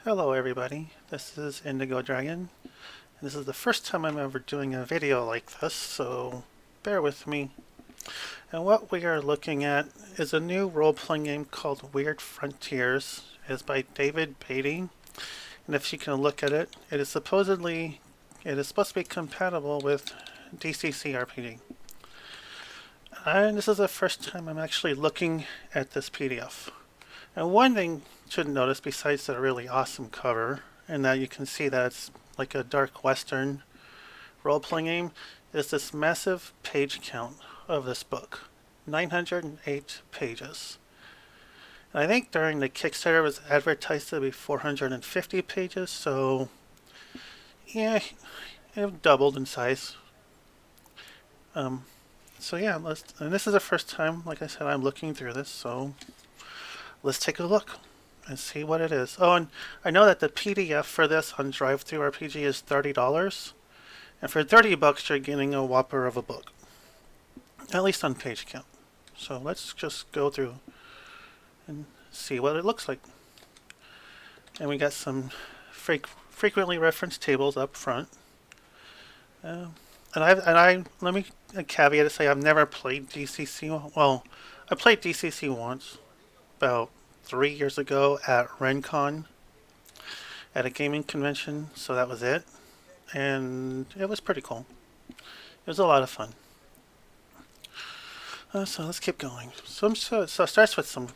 Hello everybody, this is Indigo Dragon, and this is the first time I'm ever doing a video like this, so bear with me. And what we are looking at is a new role-playing game called Weird Frontiers. It is by David Baity, and if you can look at it, it is supposed to be compatible with DCC RPG. And this is the first time I'm actually looking at this PDF. And one thing you should notice, besides the really awesome cover, and that you can see that it's like a dark western role-playing game, is this massive page count of this book. 908 pages. And I think during the Kickstarter it was advertised to be 450 pages, so yeah, it doubled in size. So yeah, and this is the first time, like I said, I'm looking through this, so let's take a look and see what it is. Oh, and I know that the PDF for this on DriveThruRPG is $30, and for $30 you're getting a whopper of a book, at least on page count. So let's just go through and see what it looks like. And we got some frequently referenced tables up front. Let me caveat to say I've never played DCC. Well, I played DCC once, about 3 years ago at RenCon at a gaming convention, so that was it, and it was pretty cool. It was a lot of fun. So let's keep going. So it starts with some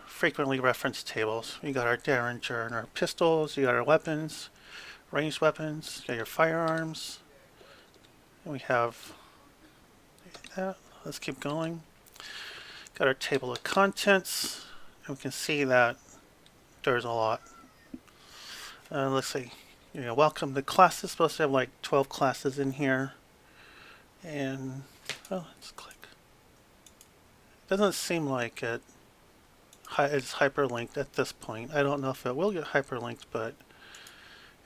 frequently referenced tables. You got our Derringer and our pistols, you got our weapons, ranged weapons, you got your firearms, and we have that. Let's keep going. Got our table of contents, and we can see that there's a lot. Let's see. Welcome to classes. Supposed to have like 12 classes in here. And, let's click. Doesn't seem like it's hyperlinked at this point. I don't know if it will get hyperlinked, but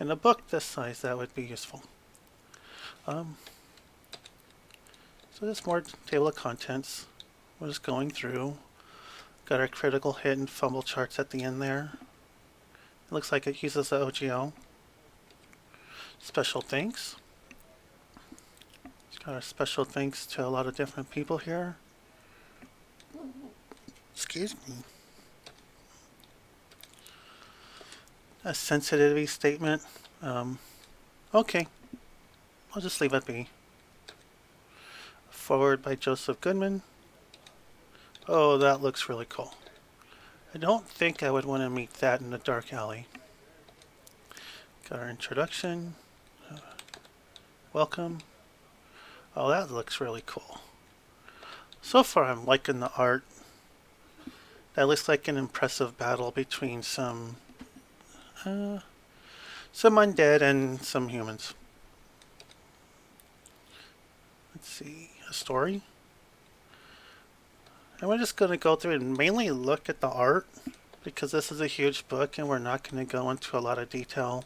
in a book this size, that would be useful. So there's more table of contents. We're just going through. Got our critical hit and fumble charts at the end there. It looks like it uses the OGL. Special thanks. It's got our special thanks to a lot of different people here. Excuse me. A sensitivity statement. Okay. I'll just leave it be. Forward by Joseph Goodman. Oh, that looks really cool. I don't think I would want to meet that in a dark alley. Got our introduction. Welcome. Oh, that looks really cool. So far I'm liking the art. That looks like an impressive battle between some undead and some humans. Let's see, a story. And we're just going to go through and mainly look at the art, because this is a huge book and we're not going to go into a lot of detail.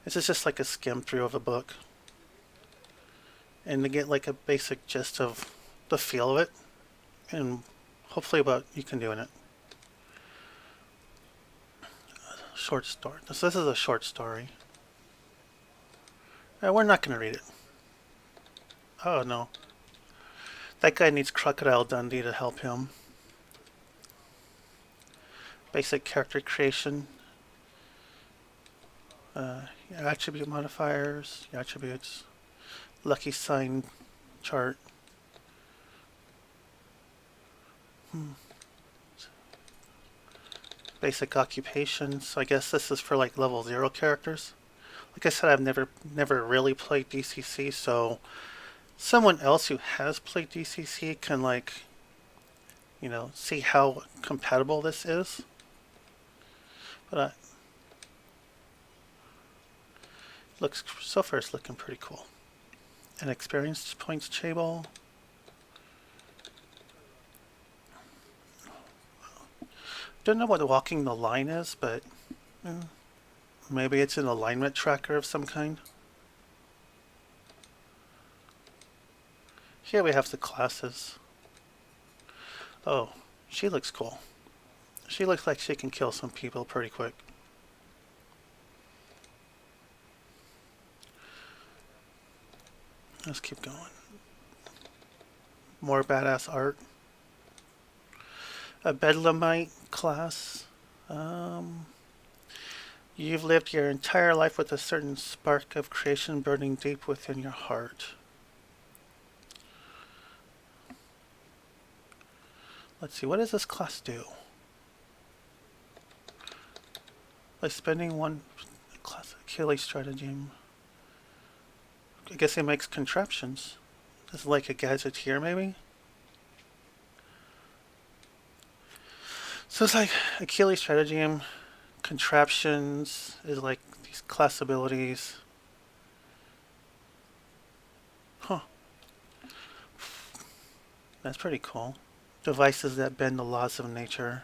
This is just like a skim through of a book, and to get like a basic gist of the feel of it, and hopefully what you can do in it. Short story. This is a short story. We're not going to read it. Oh no. That guy needs Crocodile Dundee to help him. Basic character creation. Your attribute modifiers, your attributes, lucky sign chart. Basic occupations. I guess this is for like level 0 characters. Like I said, I've never really played DCC, so someone else who has played DCC can see how compatible this is. But so far it's looking pretty cool. An experience points table. Don't know what walking the line is, but maybe it's an alignment tracker of some kind. Here we have the classes. Oh, she looks cool. She looks like she can kill some people pretty quick. Let's keep going. More badass art. A Bedlamite class. You've lived your entire life with a certain spark of creation burning deep within your heart. Let's see, what does this class do? By spending one class Achilles stratagem. I guess it makes contraptions. This is like a gadgeteer, maybe? So it's like Achilles stratagem, contraptions is like these class abilities. Huh. That's pretty cool. Devices that bend the laws of nature.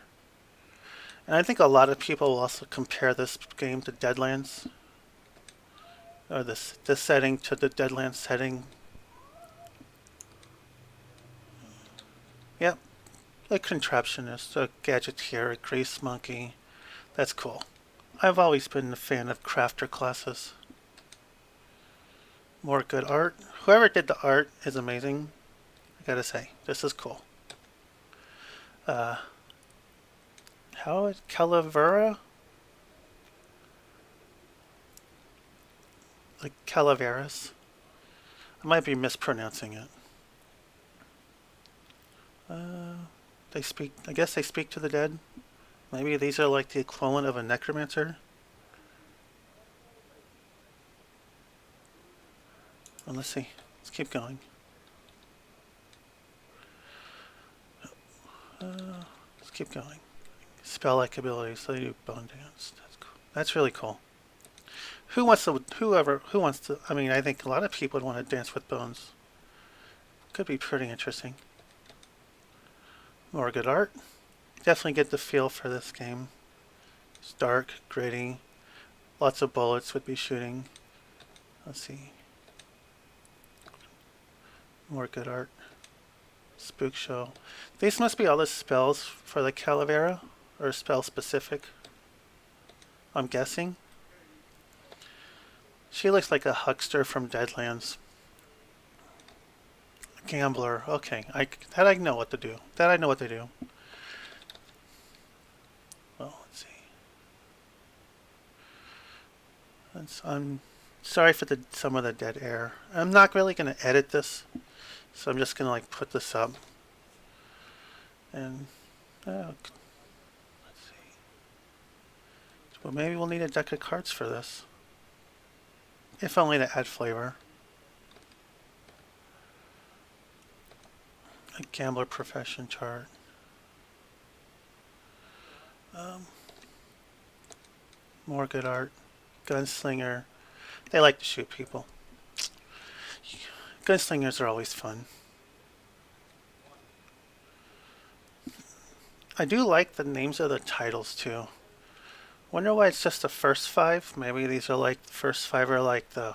And I think a lot of people will also compare this game to Deadlands. Or this setting to the Deadlands setting. Yep. A contraptionist, a gadgeteer, a grease monkey. That's cool. I've always been a fan of crafter classes. More good art. Whoever did the art is amazing. I gotta say, this is cool. How is Calavera? Like Calaveras. I might be mispronouncing it. They speak, I guess they speak to the dead. Maybe these are like the equivalent of a necromancer. Well, let's see. Let's keep going. Let's keep going. Spell-like abilities. So they do bone dance. That's cool. That's really cool. Who wants to? I mean, I think a lot of people would want to dance with bones. Could be pretty interesting. More good art. Definitely get the feel for this game. It's dark, gritty. Lots of bullets would be shooting. Let's see. More good art. Spook show. These must be all the spells for the Calavera, or spell specific. I'm guessing. She looks like a huckster from Deadlands. Gambler. Okay, that I know what to do. That I know what to do. Well, let's see. I'm sorry for some of the dead air. I'm not really going to edit this, so I'm just going to like put this up. And let's see. Well, maybe we'll need a deck of cards for this, if only to add flavor. A gambler profession chart. More good art. Gunslinger. They like to shoot people. Gunslingers are always fun. I do like the names of the titles too. Wonder why it's just the first 5. Maybe these are like the first 5 are like the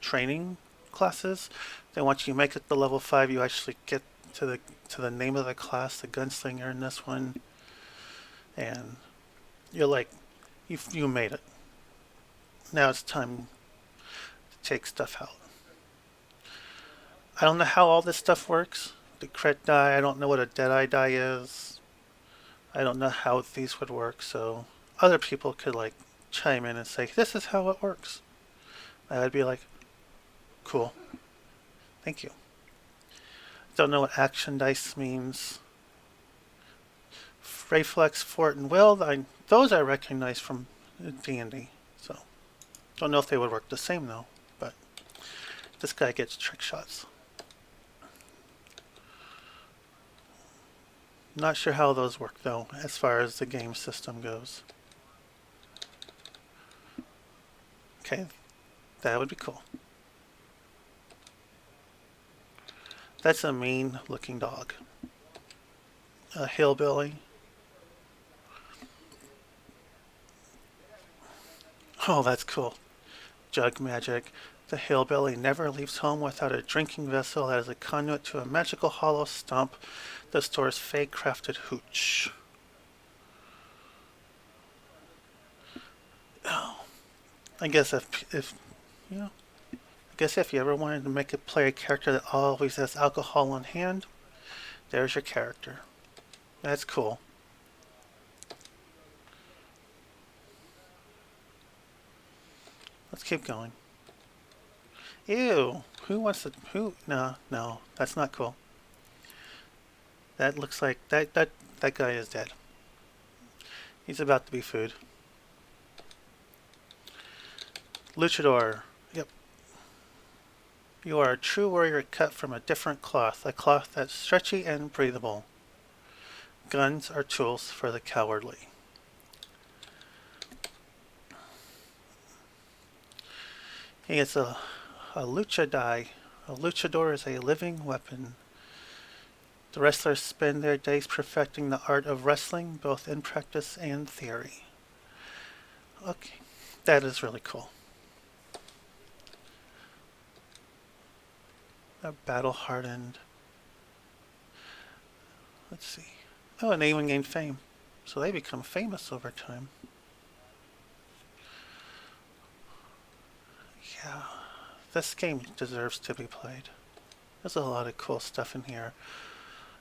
training classes. Then once you make it to level 5, you actually get to the name of the class, the gunslinger in this one, and you're like, you made it. Now it's time to take stuff out. I don't know how all this stuff works. The crit die, I don't know what a deadeye die is. I don't know how these would work, so other people could like chime in and say, this is how it works. I'd be like, cool. Thank you. Don't know what action dice means. Reflex, Fort, and Will, those I recognize from D&D. So, don't know if they would work the same though, but this guy gets trick shots. Not sure how those work though, as far as the game system goes. Okay, that would be cool. That's a mean looking dog. A hillbilly. Oh, that's cool. Jug magic. The hillbilly never leaves home without a drinking vessel that is a conduit to a magical hollow stump that stores fake crafted hooch. Oh, I guess if you know, I guess if you ever wanted to play a character that always has alcohol on hand, there's your character. That's cool. Let's keep going. Ew. Who wants to... Who... No, no. That's not cool. That looks like... That guy is dead. He's about to be food. Luchador. Yep. You are a true warrior cut from a different cloth. A cloth that's stretchy and breathable. Guns are tools for the cowardly. He is a lucha die. A luchador is a living weapon. The wrestlers spend their days perfecting the art of wrestling, both in practice and theory. Okay, that is really cool. A battle-hardened. Let's see. Oh, and they even gain fame. So they become famous over time. Yeah, this game deserves to be played. There's a lot of cool stuff in here.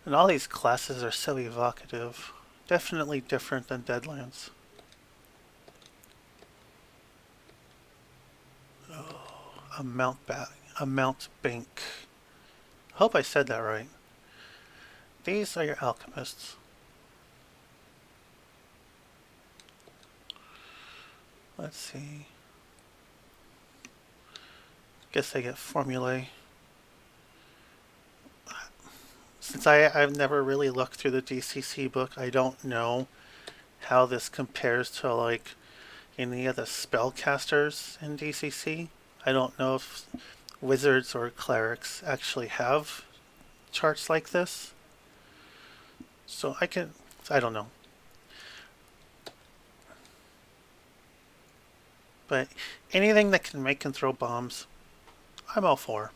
And all these classes are so evocative. Definitely different than Deadlands. Oh, a mount bank. Hope I said that right. These are your alchemists. Let's see. Guess they get formulae. Since I've never really looked through the DCC book, I don't know how this compares to like any of the spellcasters in DCC. I don't know if wizards or clerics actually have charts like this. So I don't know. But anything that can make and throw bombs, I'm all for.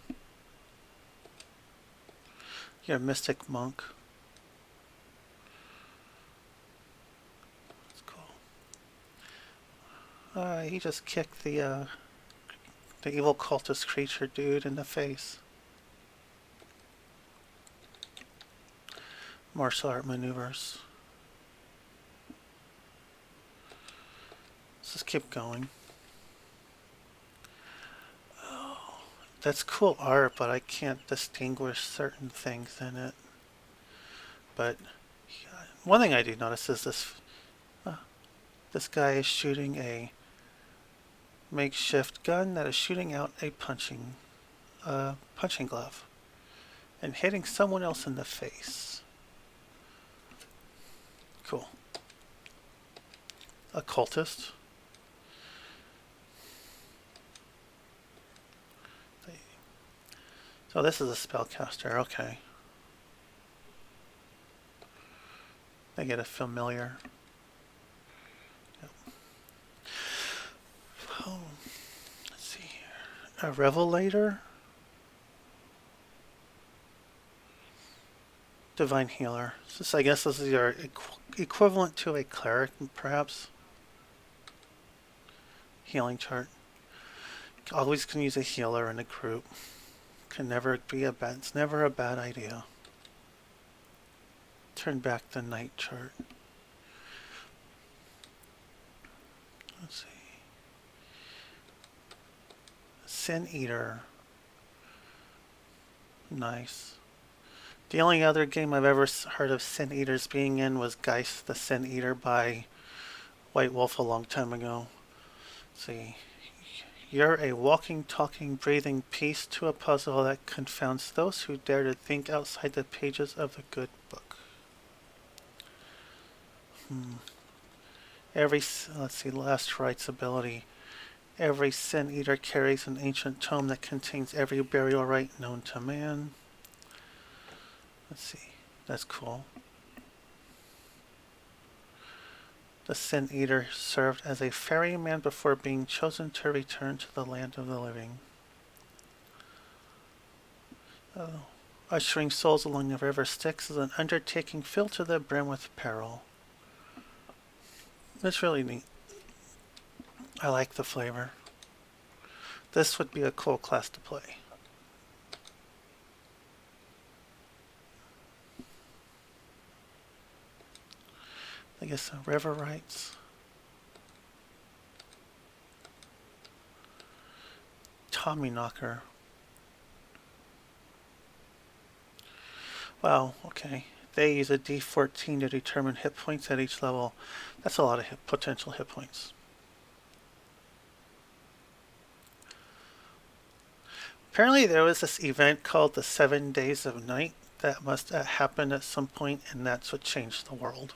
You're a mystic monk. That's cool. He just kicked the evil cultist creature dude in the face. Martial art maneuvers. Let's just keep going. That's cool art, but I can't distinguish certain things in it. But yeah, one thing I do notice is this guy is shooting a makeshift gun that is shooting out a punching glove and hitting someone else in the face. Cool. A cultist. So this is a spellcaster, okay. They get a familiar. Yep. Oh, let's see here. A revelator. Divine healer. I guess this is your equivalent to a cleric, perhaps. Healing chart. Always can use a healer in a group. Can never be it's never a bad idea. Turn back the night chart. Let's see. Sin Eater. Nice. The only other game I've ever heard of Sin Eaters being in was Geist the Sin Eater by White Wolf a long time ago. Let's see. You're a walking, talking, breathing piece to a puzzle that confounds those who dare to think outside the pages of the good book. Let's see, last rites ability. Every Sin Eater carries an ancient tome that contains every burial rite known to man. Let's see, that's cool. The Sin Eater served as a ferryman before being chosen to return to the land of the living. Ushering souls along the river Styx is an undertaking filled to the brim with peril. It's really neat. I like the flavor. This would be a cool class to play. I guess river rights. Tommy Knocker. Wow, okay. They use a D14 to determine hit points at each level. That's a lot of potential hit points. Apparently there was this event called the 7 Days of Night that must have happened at some point, and that's what changed the world.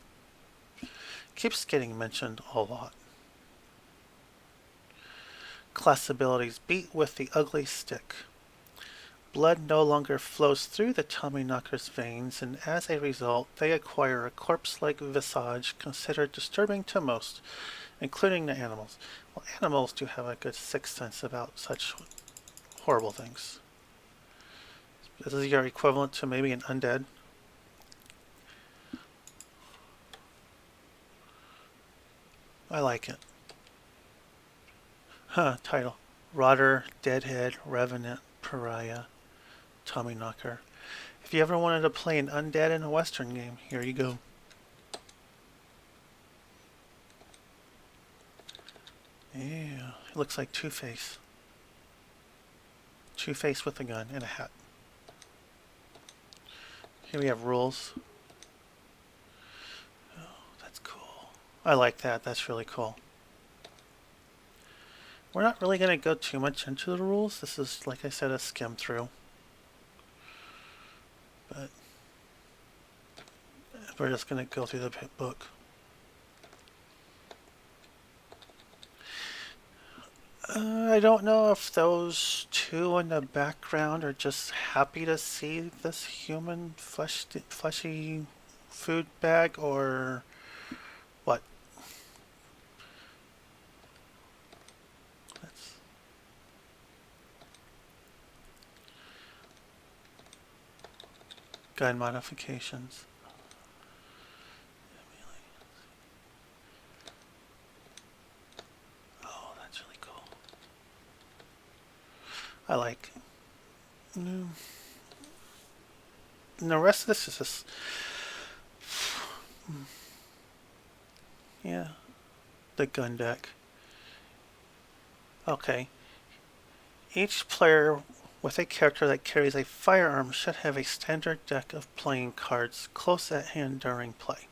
Keeps getting mentioned a lot. Class abilities: beat with the ugly stick. Blood no longer flows through the Tommyknocker's veins, and as a result, they acquire a corpse-like visage considered disturbing to most, including the animals. Well, animals do have a good sixth sense about such horrible things. This is your equivalent to maybe an undead. I like it. Title: Rotter, Deadhead, Revenant, Pariah, Tommyknocker. If you ever wanted to play an undead in a Western game, here you go. Yeah, it looks like Two-Face. Two-Face with a gun and a hat. Here we have rules. Oh, that's cool. I like that. That's really cool. We're not really going to go too much into the rules. This is, like I said, a skim through. But we're just going to go through the book. I don't know if those two in the background are just happy to see this human fleshy food bag or what. Gun modifications. Oh, that's really cool. I like. And the rest of this is just. Yeah. The gun deck. Okay. Each player with a character that carries a firearm should have a standard deck of playing cards close at hand during play.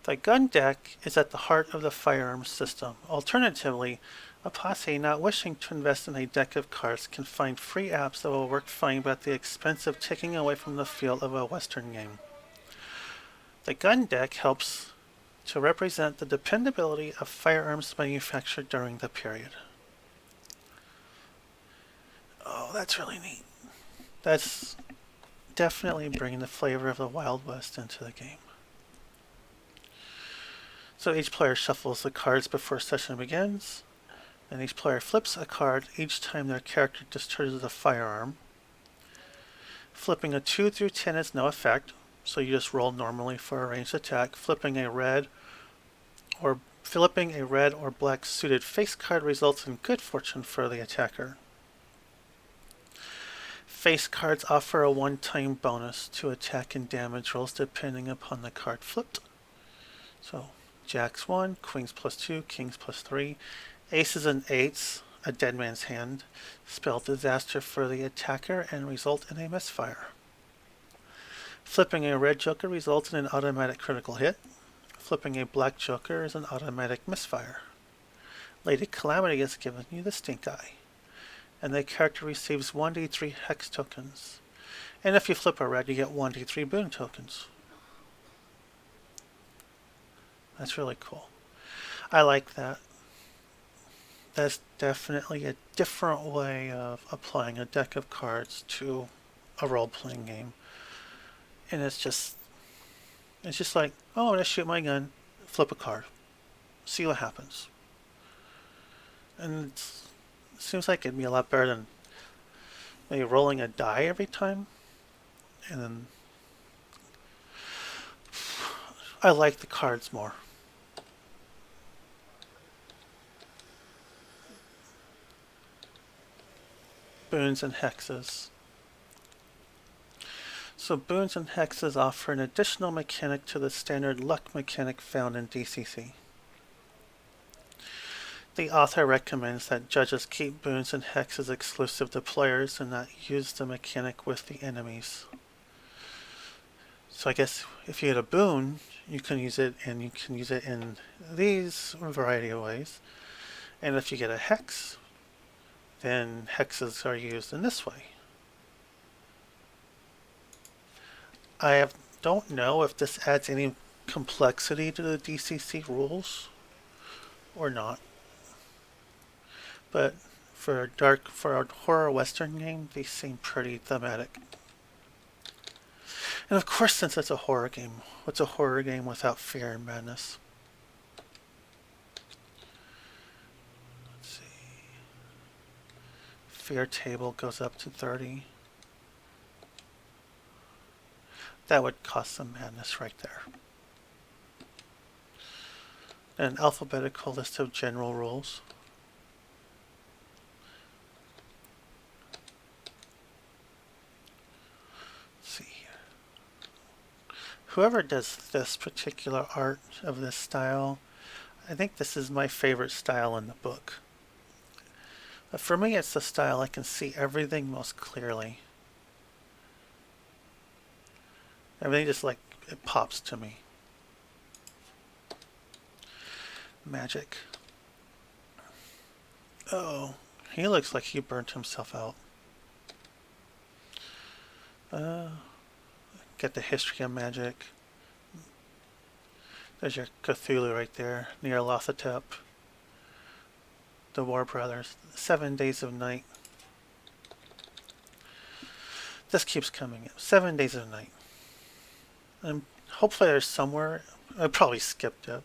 The gun deck is at the heart of the firearms system. Alternatively, a posse not wishing to invest in a deck of cards can find free apps that will work fine but at the expense of taking away from the feel of a Western game. The gun deck helps to represent the dependability of firearms manufactured during the period. Oh, that's really neat. That's definitely bringing the flavor of the Wild West into the game. So each player shuffles the cards before session begins, and each player flips a card each time their character discharges a firearm. Flipping a 2 through 10 has no effect, so you just roll normally for a ranged attack. Flipping a red or black suited face card results in good fortune for the attacker. Face cards offer a one-time bonus to attack and damage rolls depending upon the card flipped. So, Jacks 1, Queens +2, Kings +3, Aces and Eights, a dead man's hand, spell disaster for the attacker and result in a misfire. Flipping a red joker results in an automatic critical hit. Flipping a black joker is an automatic misfire. Lady Calamity has given you the stink eye, and the character receives 1d3 hex tokens. And if you flip a red, you get 1d3 boon tokens. That's really cool. I like that. That's definitely a different way of applying a deck of cards to a role-playing game. And it's just like, oh, I'm going to shoot my gun, flip a card, see what happens. And it seems like it'd be a lot better than maybe rolling a die every time. And then I like the cards more. boons and hexes. So boons and hexes offer an additional mechanic to the standard luck mechanic found in DCC. The author recommends that judges keep boons and hexes exclusive to players and not use the mechanic with the enemies. So I guess if you get a boon, you can use it, and you can use it in these variety of ways. And if you get a hex, then hexes are used in this way. Don't know if this adds any complexity to the DCC rules or not. But for a horror western game, these seem pretty thematic. And of course, since it's a horror game, what's a horror game without fear and madness? Let's see. Fear table goes up to 30. That would cause some madness right there. An alphabetical list of general rules. Whoever does this particular art of this style, I think this is my favorite style in the book. But for me, it's the style I can see everything most clearly. Everything just like, it pops to me. Magic. Oh, he looks like he burnt himself out. Get the history of magic. There's your Cthulhu right there, Nyarlathotep. The War Brothers, 7 Days of Night. This keeps coming up, 7 Days of Night. And hopefully there's somewhere, I probably skipped it,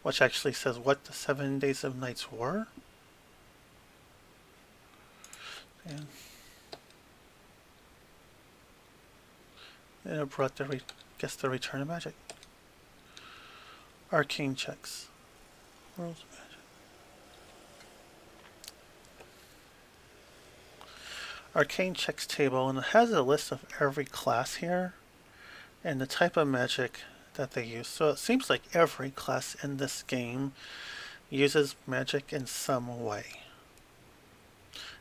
which actually says what the 7 Days of Nights were. And it brought the return of magic. Arcane checks. Rules of magic. Arcane checks table, and it has a list of every class here and the type of magic that they use. So it seems like every class in this game uses magic in some way.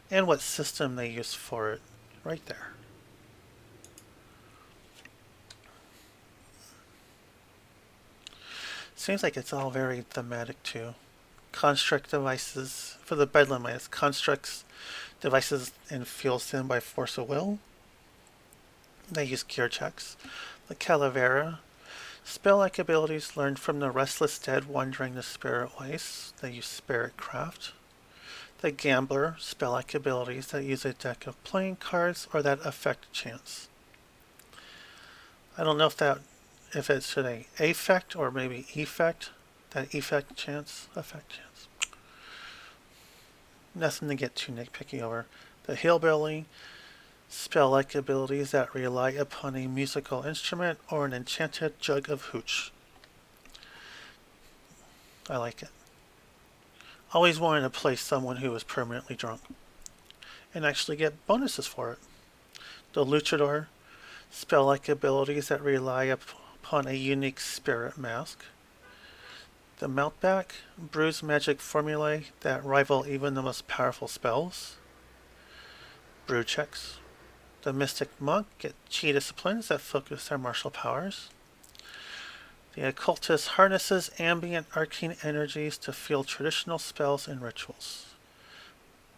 And what system they use for it, right there. Seems like it's all very thematic too. Construct devices for the Bedlam is constructs devices and fuels them by force of will. They use cure checks. The Calavera, spell-like abilities learned from the restless dead wandering the spirit ways. They use spirit craft. The Gambler, spell-like abilities that use a deck of playing cards or that affect chance. I don't know if it should a affect or maybe effect, that effect chance, affect chance. Nothing to get too nitpicky over. The Hillbilly, spell-like abilities that rely upon a musical instrument or an enchanted jug of hooch. I like it. Always wanted to play someone who was permanently drunk and actually get bonuses for it. The Luchador, spell-like abilities that rely upon a unique spirit mask. The Mountback, brews magic formulae that rival even the most powerful spells. Brew checks. The Mystic Monk, get chi disciplines that focus their martial powers. The Occultist harnesses ambient arcane energies to fuel traditional spells and rituals.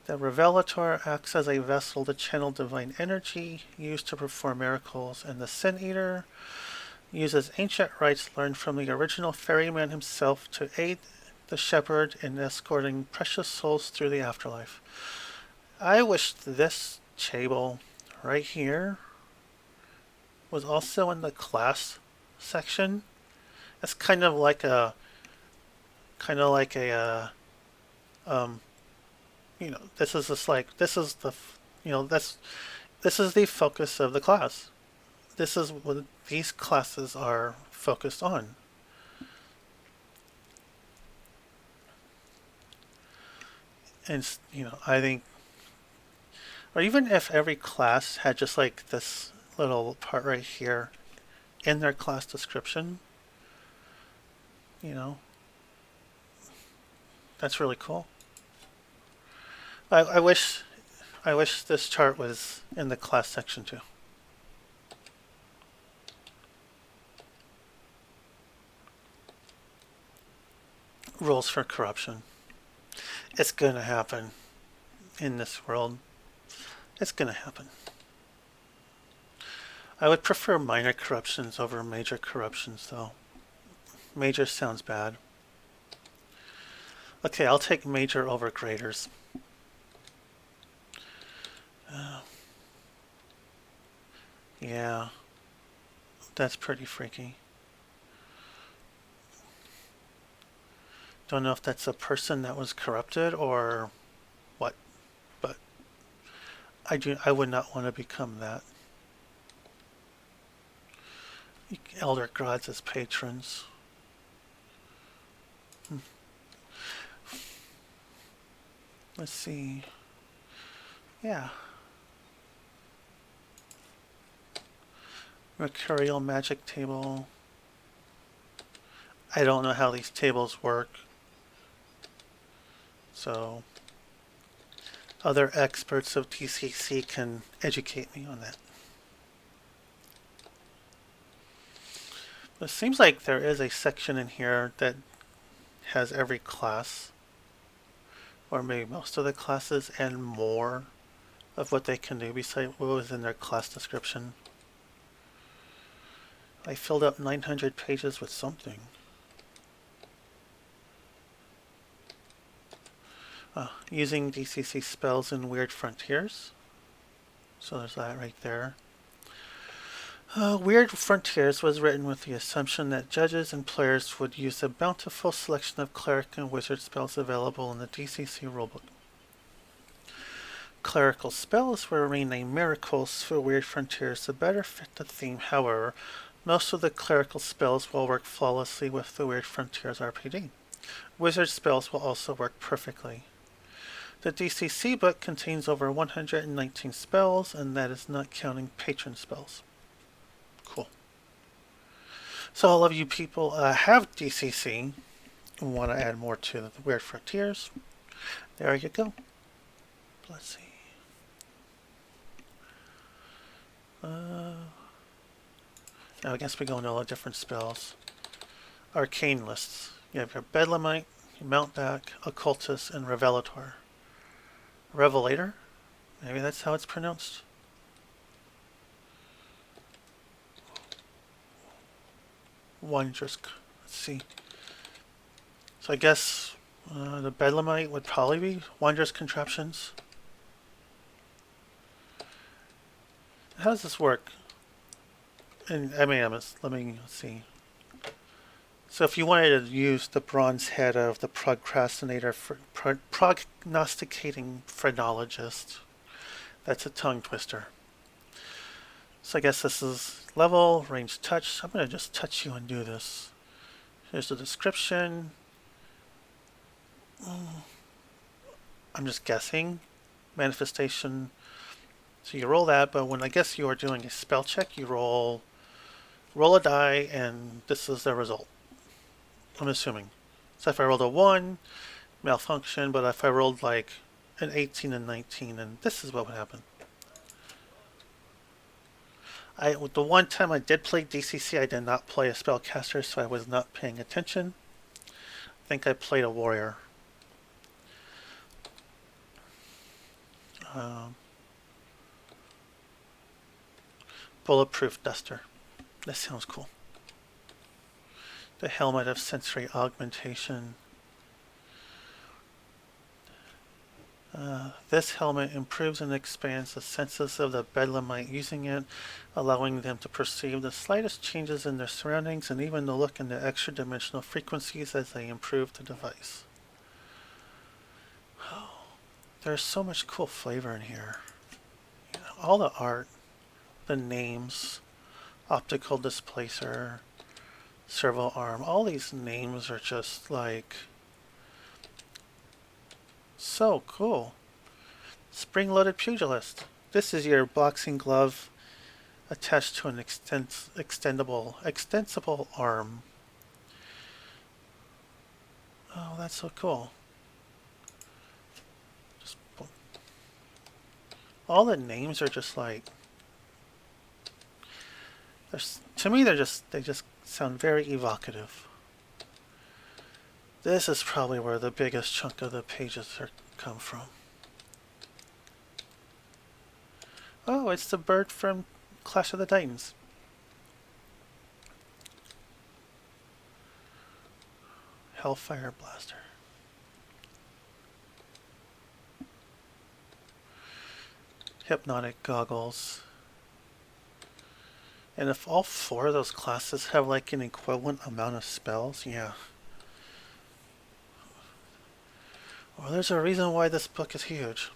The Revelator acts as a vessel to channel divine energy used to perform miracles, and the Sin Eater uses ancient rites learned from the original ferryman himself to aid the shepherd in escorting precious souls through the afterlife. I wish this table right here was also in the class section. It's kind of like a this is just like, this is the, this is the focus of the class. This is what these classes are focused on. And, I think Or even if every class had just like this little part right here in their class description, you know, that's really cool. I wish this chart was in the class section too. Rules for corruption. It's gonna happen in this world. It's gonna happen. I would prefer minor corruptions over major corruptions though. Major sounds bad. Okay, I'll take major over graders. Yeah, that's pretty freaky. Don't know if that's a person that was corrupted or what, but I would not want to become that. Elder gods as patrons. Let's see. Yeah. Mercurial magic table. I don't know how these tables work. So other experts of DCC can educate me on that. It seems like there is a section in here that has every class, or maybe most of the classes, and more of what they can do besides what was in their class description. I filled up 900 pages with something. Using DCC spells in Weird Frontiers. So there's that right there. Weird Frontiers was written with the assumption that judges and players would use a bountiful selection of cleric and wizard spells available in the DCC rulebook. Clerical spells were renamed miracles for Weird Frontiers to better fit the theme. However, most of the clerical spells will work flawlessly with the Weird Frontiers RPG. Wizard spells will also work perfectly. The DCC book contains over 119 spells, and that is not counting patron spells. Cool. So all of you people have DCC and want to add more to the Weird Frontiers. There you go. Let's see. Now I guess we go into all the different spells. Arcane lists. You have your Bedlamite, your Mountback, Occultist, and Revelator. Revelator? Maybe that's how it's pronounced. Wondrous. Let's see. So I guess the Bedlamite would probably be Wondrous Contraptions. How does this work? And let me see. So if you wanted to use the bronze head of the prognosticating phrenologist, that's a tongue twister. So I guess this is level, range, touch. I'm going to just touch you and do this. Here's the description. I'm just guessing. Manifestation. So you roll that, but when I guess you are doing a spell check, you roll a die, and this is the result. I'm assuming. So if I rolled a 1, malfunction, but if I rolled like an 18 and 19, then this is what would happen. The one time I did play DCC, I did not play a spellcaster, so I was not paying attention. I think I played a warrior. Bulletproof duster. That sounds cool. The helmet of sensory augmentation. This helmet improves and expands the senses of the Bedlamite using it, allowing them to perceive the slightest changes in their surroundings and even to look into extra-dimensional frequencies as they improve the device. Oh, there's so much cool flavor in here. You know, all the art, the names, optical displacer, servo arm, all these names are just like so cool. Spring-loaded pugilist. This is your boxing glove attached to an extensible arm. Oh, that's so cool. Just all the names are just like, to me they just sound very evocative. This is probably where the biggest chunk of the pages come from. Oh, it's the bird from Clash of the Titans. Hellfire Blaster. Hypnotic Goggles. And if all four of those classes have like an equivalent amount of spells, yeah. Well, there's a reason why this book is huge.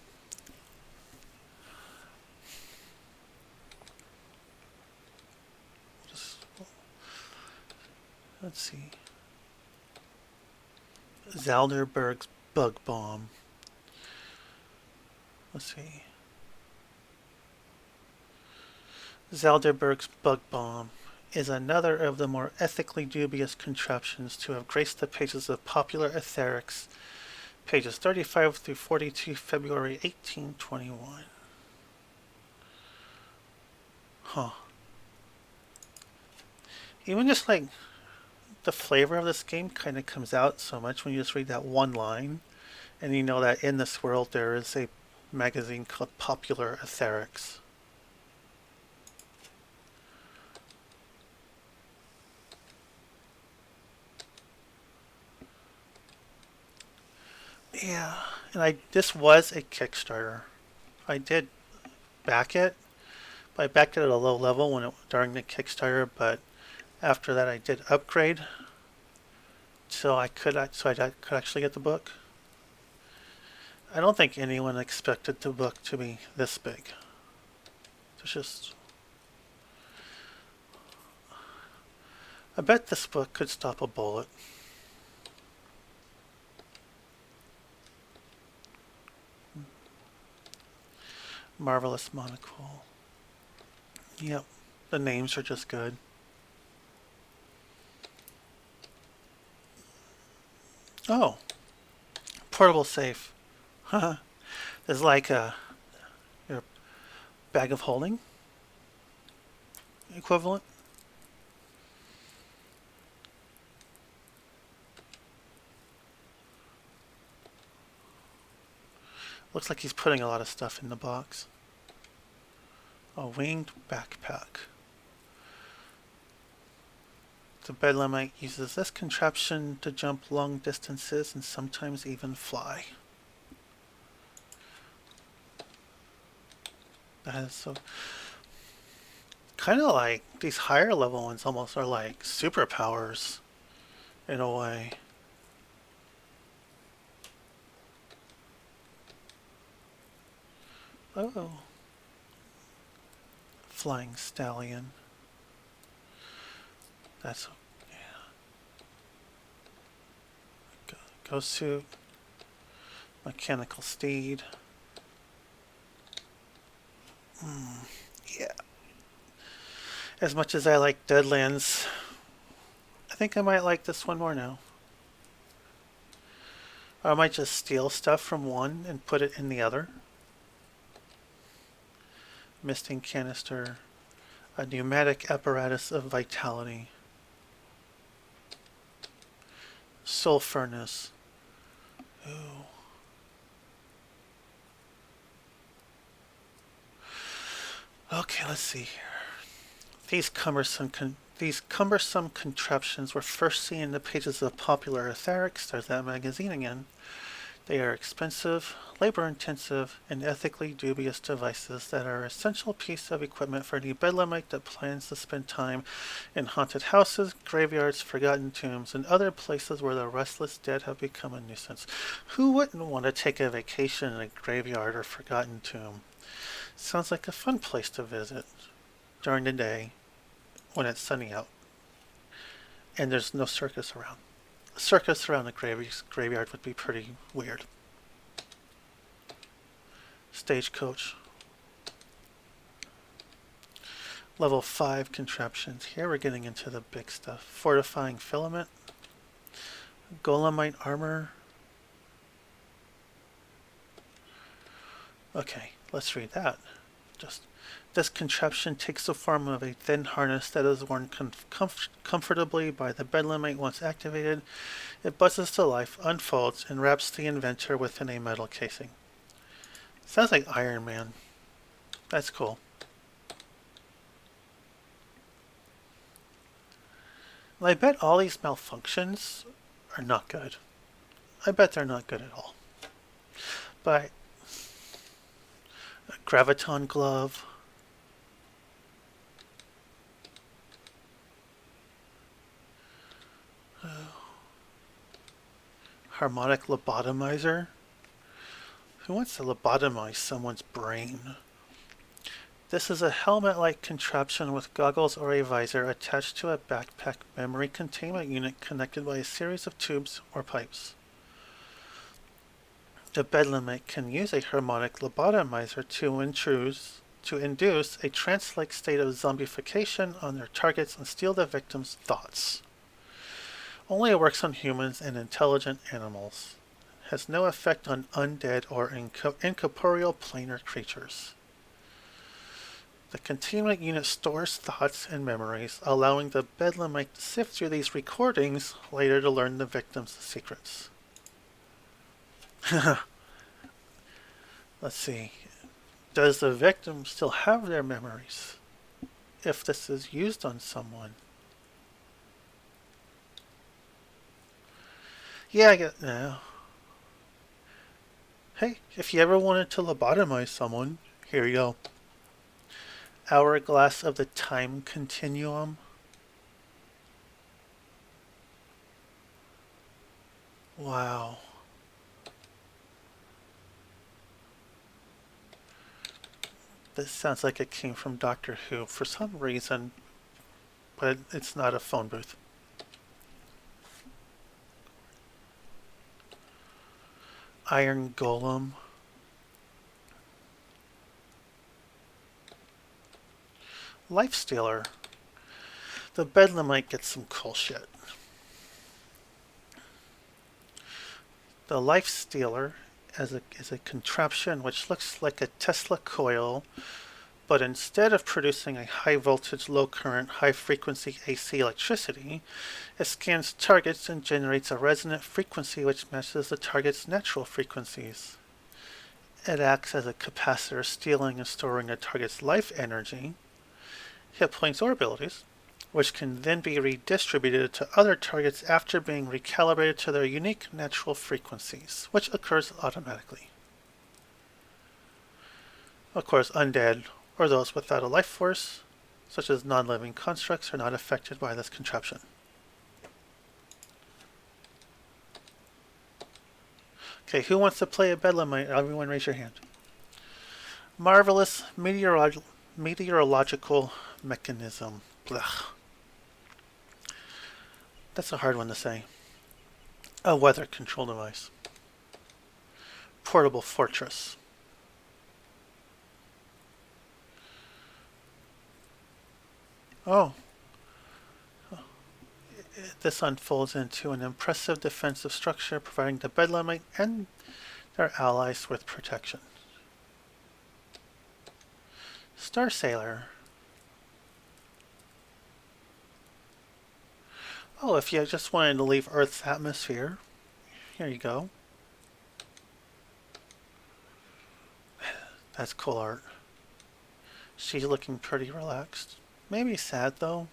Let's see. Zalderberg's Bug Bomb. Let's see. Zalderberg's Bug Bomb is another of the more ethically dubious contraptions to have graced the pages of Popular Etherics, pages 35 through 42, February 1821. Huh. Even just like the flavor of this game kind of comes out so much when you just read that one line, and you know that in this world there is a magazine called Popular Etherics. Yeah, and this was a Kickstarter. I did back it, but I backed it at a low level during the Kickstarter, but after that I did upgrade so I could actually get the book. I don't think anyone expected the book to be this big. It's just, I bet this book could stop a bullet. Marvelous Monocle. Yep, the names are just good. Oh, portable safe. There's like your bag of holding equivalent. Looks like he's putting a lot of stuff in the box. A winged backpack. The Bedlamite uses this contraption to jump long distances and sometimes even fly. That is so... kind of like these higher level ones almost are like superpowers in a way. Oh. Flying Stallion. That's... yeah. Ghost Suit. Mechanical Steed. Yeah. As much as I like Deadlands, I think I might like this one more now. Or I might just steal stuff from one and put it in the other. Misting Canister. A pneumatic apparatus of vitality. Soul Furnace. Ooh. Okay, let's see here. These cumbersome contraptions were first seen in the pages of Popular Etherics. There's that magazine again. They are expensive, labor-intensive, and ethically dubious devices that are an essential piece of equipment for any bedlamite that plans to spend time in haunted houses, graveyards, forgotten tombs, and other places where the restless dead have become a nuisance. Who wouldn't want to take a vacation in a graveyard or forgotten tomb? Sounds like a fun place to visit during the day when it's sunny out and there's no circus around. A circus around a graveyard would be pretty weird. Stagecoach. Level 5 contraptions. Here we're getting into the big stuff. Fortifying filament. Golemite armor. Okay, let's read that. This contraption takes the form of a thin harness that is worn comfortably by the bedlamite once activated. It buzzes to life, unfolds, and wraps the inventor within a metal casing. Sounds like Iron Man. That's cool. And I bet all these malfunctions are not good. I bet they're not good at all. But a graviton glove. Harmonic lobotomizer. Who wants to lobotomize someone's brain? This is a helmet-like contraption with goggles or a visor attached to a backpack memory containment unit connected by a series of tubes or pipes. The bedlamite can use a harmonic lobotomizer to induce a trance-like state of zombification on their targets and steal the victim's thoughts. Only works on humans and intelligent animals. Has no effect on undead or incorporeal planar creatures. The containment unit stores thoughts and memories, allowing the bedlamite to sift through these recordings later to learn the victim's secrets. Let's see. Does the victim still have their memories if this is used on someone? Yeah, I get now. Hey, if you ever wanted to lobotomize someone, here you go. Hourglass of the time continuum. Wow. This sounds like it came from Doctor Who for some reason, but it's not a phone booth. Iron Golem. Lifestealer. The bedlamite gets some cool shit. The Lifestealer is a contraption which looks like a Tesla coil, but instead of producing a high voltage, low current, high frequency AC electricity, it scans targets and generates a resonant frequency which matches the target's natural frequencies. It acts as a capacitor, stealing and storing a target's life energy, hit points or abilities, which can then be redistributed to other targets after being recalibrated to their unique natural frequencies, which occurs automatically. Of course, undead, or those without a life force, such as non-living constructs, are not affected by this contraption. Okay, who wants to play a bedlamite? Everyone raise your hand. Marvelous meteorological mechanism. Blech. That's a hard one to say. A weather control device. Portable fortress. Oh. This unfolds into an impressive defensive structure, providing the bedlamite and their allies with protection. Star Sailor. Oh, if you just wanted to leave Earth's atmosphere, here you go. That's cool art. She's looking pretty relaxed. Maybe sad though.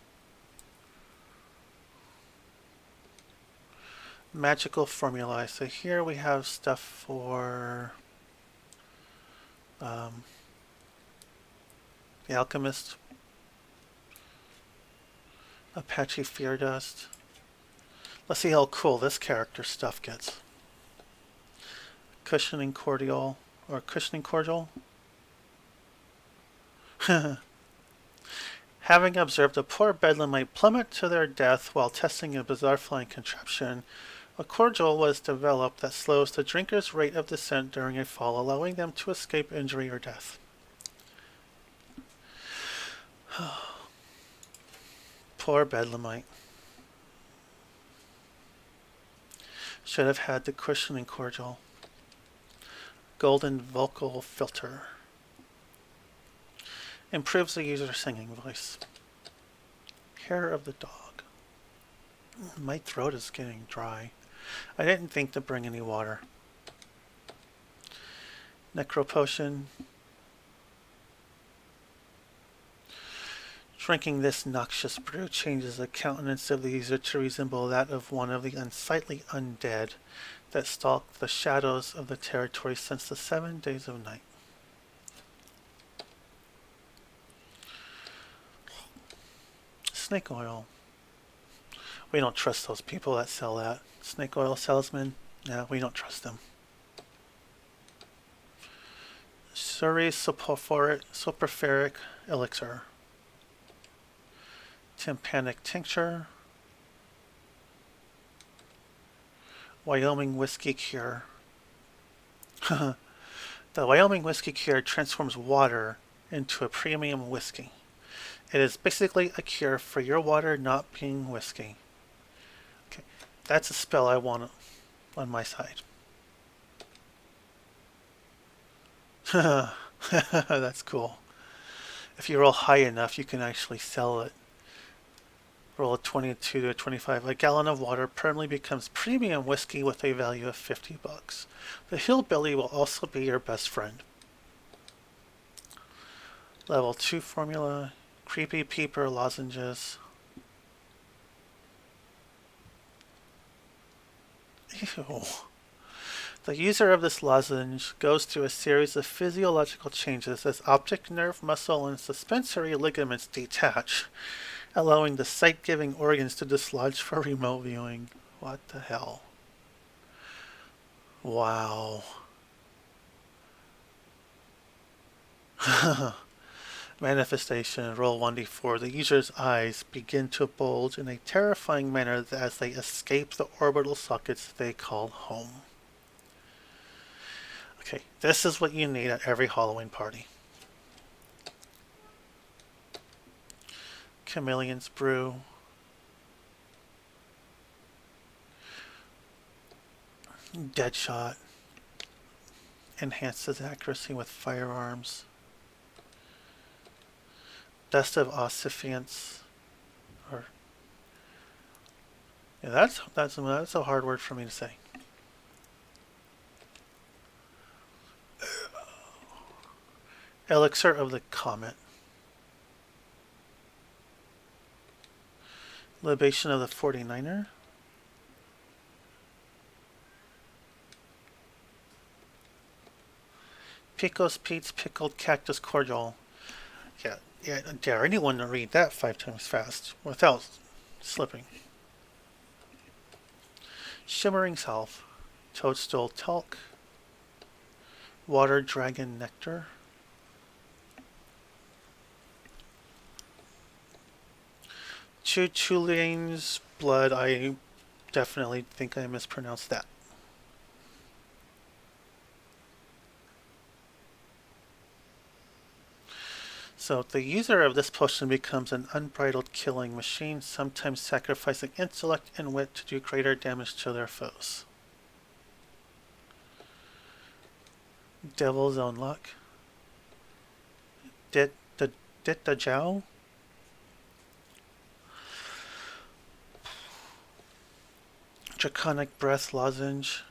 Magical formulae. So here we have stuff for the Alchemist, Apache Fear Dust. Let's see how cool this character stuff gets. Cushioning cordial, or cushioning cordial. Having observed a poor bedlamite plummet to their death while testing a bizarre flying contraption, A cordial was developed that slows the drinker's rate of descent during a fall, allowing them to escape injury or death. Poor Bedlamite. Should have had the cushioning cordial. Golden vocal filter. Improves the user's singing voice. Hair of the dog. My throat is getting dry. I didn't think to bring any water. Necro potion. Drinking this noxious brew changes the countenance of the user to resemble that of one of the unsightly undead that stalk the shadows of the territory since the 7 days of night. Snake oil. We don't trust those people that sell that. Snake oil salesmen? No, we don't trust them. Surrey Superferic Elixir. Tympanic Tincture. Wyoming Whiskey Cure. The Wyoming Whiskey Cure transforms water into a premium whiskey. It is basically a cure for your water not being whiskey. Okay, that's a spell I want on my side. That's cool. If you roll high enough, you can actually sell it. Roll a 22 to a 25. A gallon of water permanently becomes premium whiskey with a value of $50. The hillbilly will also be your best friend. Level 2 formula. Creepy Peeper lozenges. Ew. The user of this lozenge goes through a series of physiological changes as optic nerve, muscle, and suspensory ligaments detach, allowing the sight-giving organs to dislodge for remote viewing. What the hell? Wow. Manifestation. Roll 1d4. The user's eyes begin to bulge in a terrifying manner as they escape the orbital sockets they call home. Okay, this is what you need at every Halloween party. Chameleon's Brew. Deadshot. Enhances accuracy with firearms. Dust of Ossifiants. Or yeah, that's a hard word for me to say. Elixir of the Comet. Libation of the 49er. Picos Pete's Pickled Cactus Cordial. Yeah, I dare anyone to read that 5 times fast without slipping. Shimmering Salve. Toadstool Talc. Water Dragon Nectar. Chuchulane's Blood. I definitely think I mispronounced that. So the user of this potion becomes an unbridled killing machine, sometimes sacrificing intellect and wit to do greater damage to their foes. Devil's Own Luck. Dit the Jow. Draconic Breath Lozenge.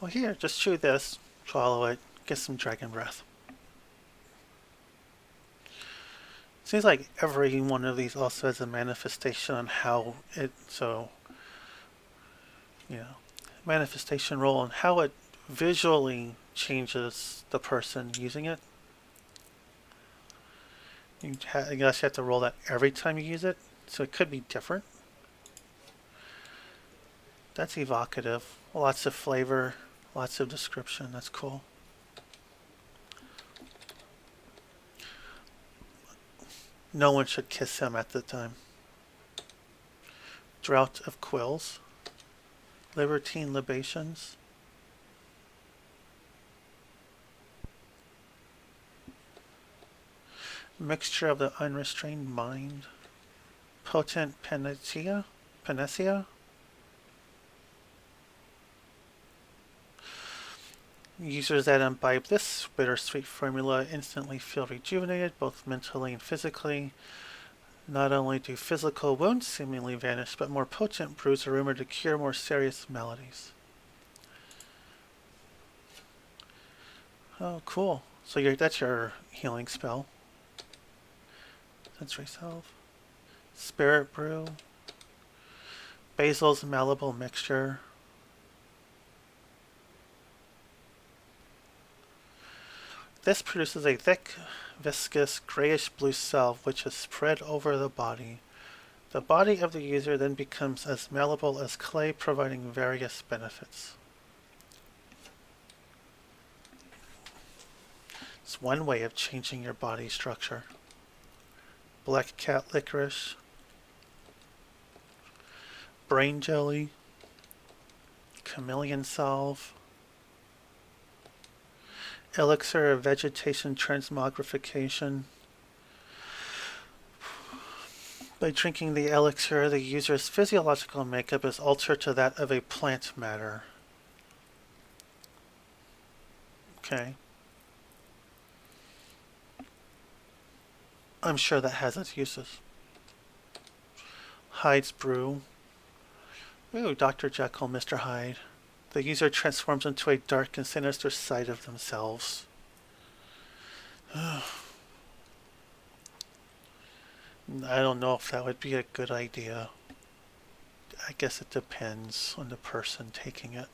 Well, here, just chew this, swallow it, get some dragon breath. Seems like every one of these also has a manifestation on how it, manifestation roll on how it visually changes the person using it. I guess you have to roll that every time you use it, so it could be different. That's evocative. Lots of flavor, lots of description. That's cool. No one should kiss him at the time. Drought of Quills. Libertine libations. Mixture of the unrestrained mind. Potent panacea. Users that imbibe this bittersweet formula instantly feel rejuvenated, both mentally and physically. Not only do physical wounds seemingly vanish, but more potent brews are rumored to cure more serious maladies. Oh, cool. So that's your healing spell. Sensory Salve. Spirit Brew. Basil's Malleable Mixture. This produces a thick, viscous, grayish-blue salve which is spread over the body. The body of the user then becomes as malleable as clay, providing various benefits. It's one way of changing your body structure. Black cat licorice. Brain jelly. Chameleon salve. Elixir of vegetation transmogrification. By drinking the elixir, the user's physiological makeup is altered to that of a plant matter. Okay. I'm sure that has its uses. Hyde's Brew. Ooh, Dr. Jekyll, Mr. Hyde. The user transforms into a dark and sinister side of themselves. I don't know if that would be a good idea. I guess it depends on the person taking it.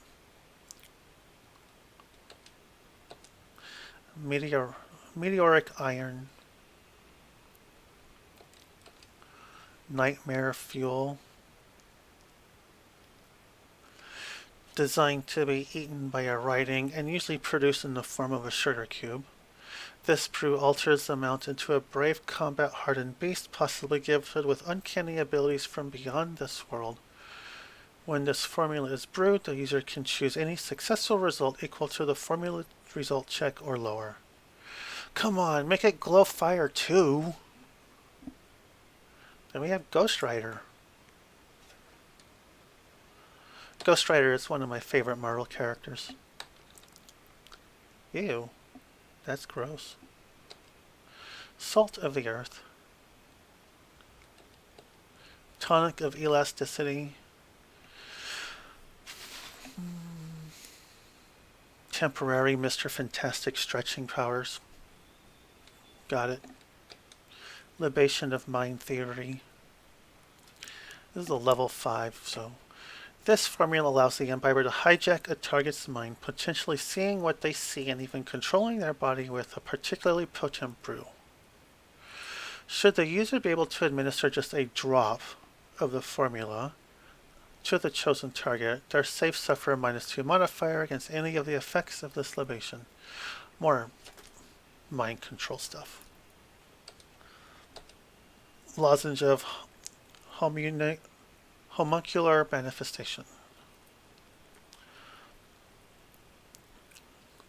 Meteoric Iron. Nightmare Fuel. Designed to be eaten by a writing and usually produced in the form of a sugar cube. This brew alters the mount into a brave, combat-hardened beast, possibly gifted with uncanny abilities from beyond this world. When this formula is brewed, the user can choose any successful result equal to the formula result check or lower. Come on, make it glow fire too! Then we have Ghost Rider. Ghost Rider is one of my favorite Marvel characters. Ew. That's gross. Salt of the Earth. Tonic of Elasticity. Temporary Mr. Fantastic stretching powers. Got it. Libation of Mind Theory. This is a level 5, so... This formula allows the imbiber to hijack a target's mind, potentially seeing what they see and even controlling their body with a particularly potent brew. Should the user be able to administer just a drop of the formula to the chosen target, their safe suffer a -2 modifier against any of the effects of this libation. More mind control stuff. Lozenge of Homuncular Manifestation.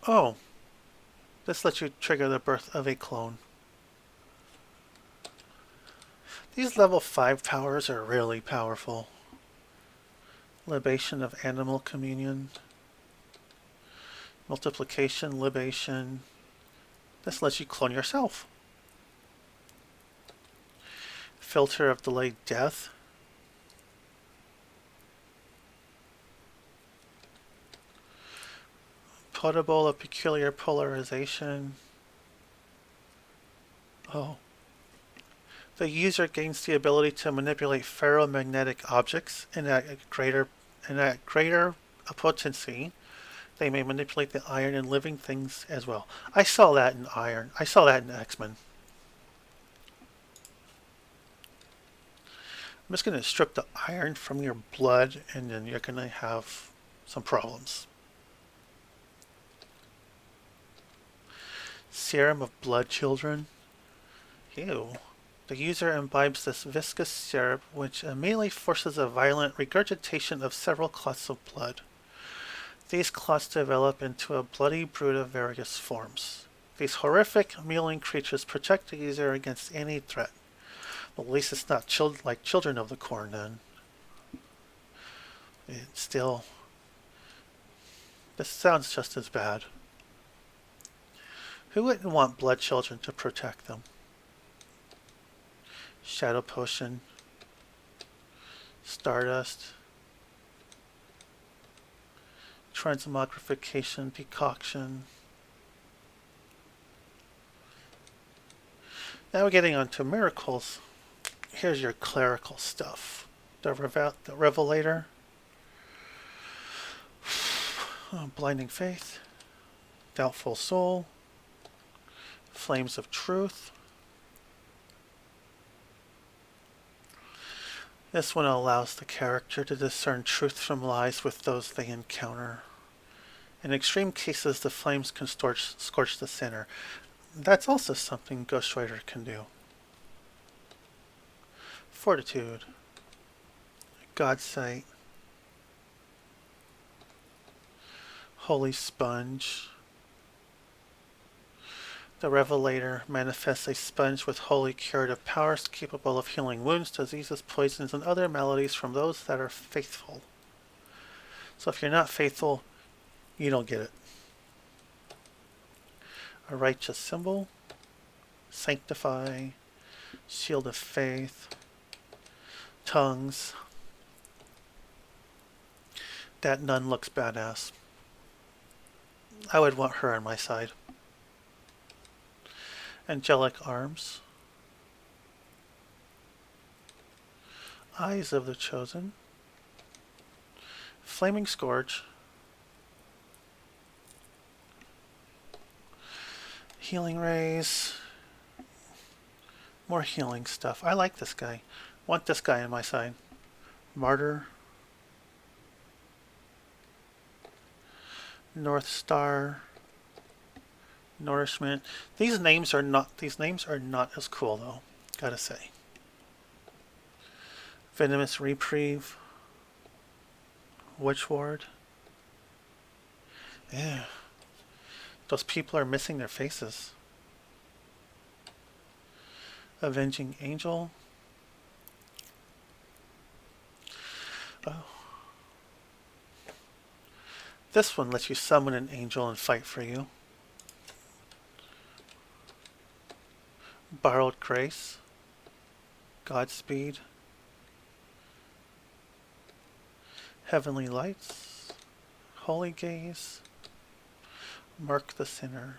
Oh, this lets you trigger the birth of a clone. These level 5 powers are really powerful. Libation of Animal Communion. Multiplication, Libation. This lets you clone yourself. Filter of Delayed Death. Potable of Peculiar Polarization. Oh. The user gains the ability to manipulate ferromagnetic objects, and at greater potency, they may manipulate the iron in living things as well. I saw that in Iron. I saw that in X-Men. I'm just going to strip the iron from your blood, and then you're going to have some problems. Serum of Blood Children. Ew. The user imbibes this viscous syrup, which immediately forces a violent regurgitation of several clots of blood. These clots develop into a bloody brood of various forms. These horrific, mewling creatures protect the user against any threat. Well, at least it's not like Children of the Corn, then. It's still... This sounds just as bad. Who wouldn't want blood children to protect them? Shadow Potion. Stardust. Transmogrification Decoction. Now we're getting on to miracles. Here's your clerical stuff. The Revelator. Blinding Faith. Doubtful Soul. Flames of Truth. This one allows the character to discern truth from lies with those they encounter. In extreme cases, the flames can scorch the sinner. That's also something Ghostwriter can do. Fortitude. God's Sight. Holy Sponge. The Revelator manifests a sponge with holy curative powers capable of healing wounds, diseases, poisons, and other maladies from those that are faithful. So if you're not faithful, you don't get it. A Righteous Symbol. Sanctify. Shield of Faith. Tongues. That nun looks badass. I would want her on my side. Angelic Arms. Eyes of the Chosen. Flaming Scourge. Healing Rays. More healing stuff. I like this guy. Want this guy on my side. Martyr. North Star. Nourishment. These names are not as cool though, gotta say. Venomous Reprieve. Witch Ward. Yeah. Those people are missing their faces. Avenging Angel. Oh. This one lets you summon an angel and fight for you. Borrowed Grace. Godspeed. Heavenly Lights. Holy Gaze. Mark the Sinner.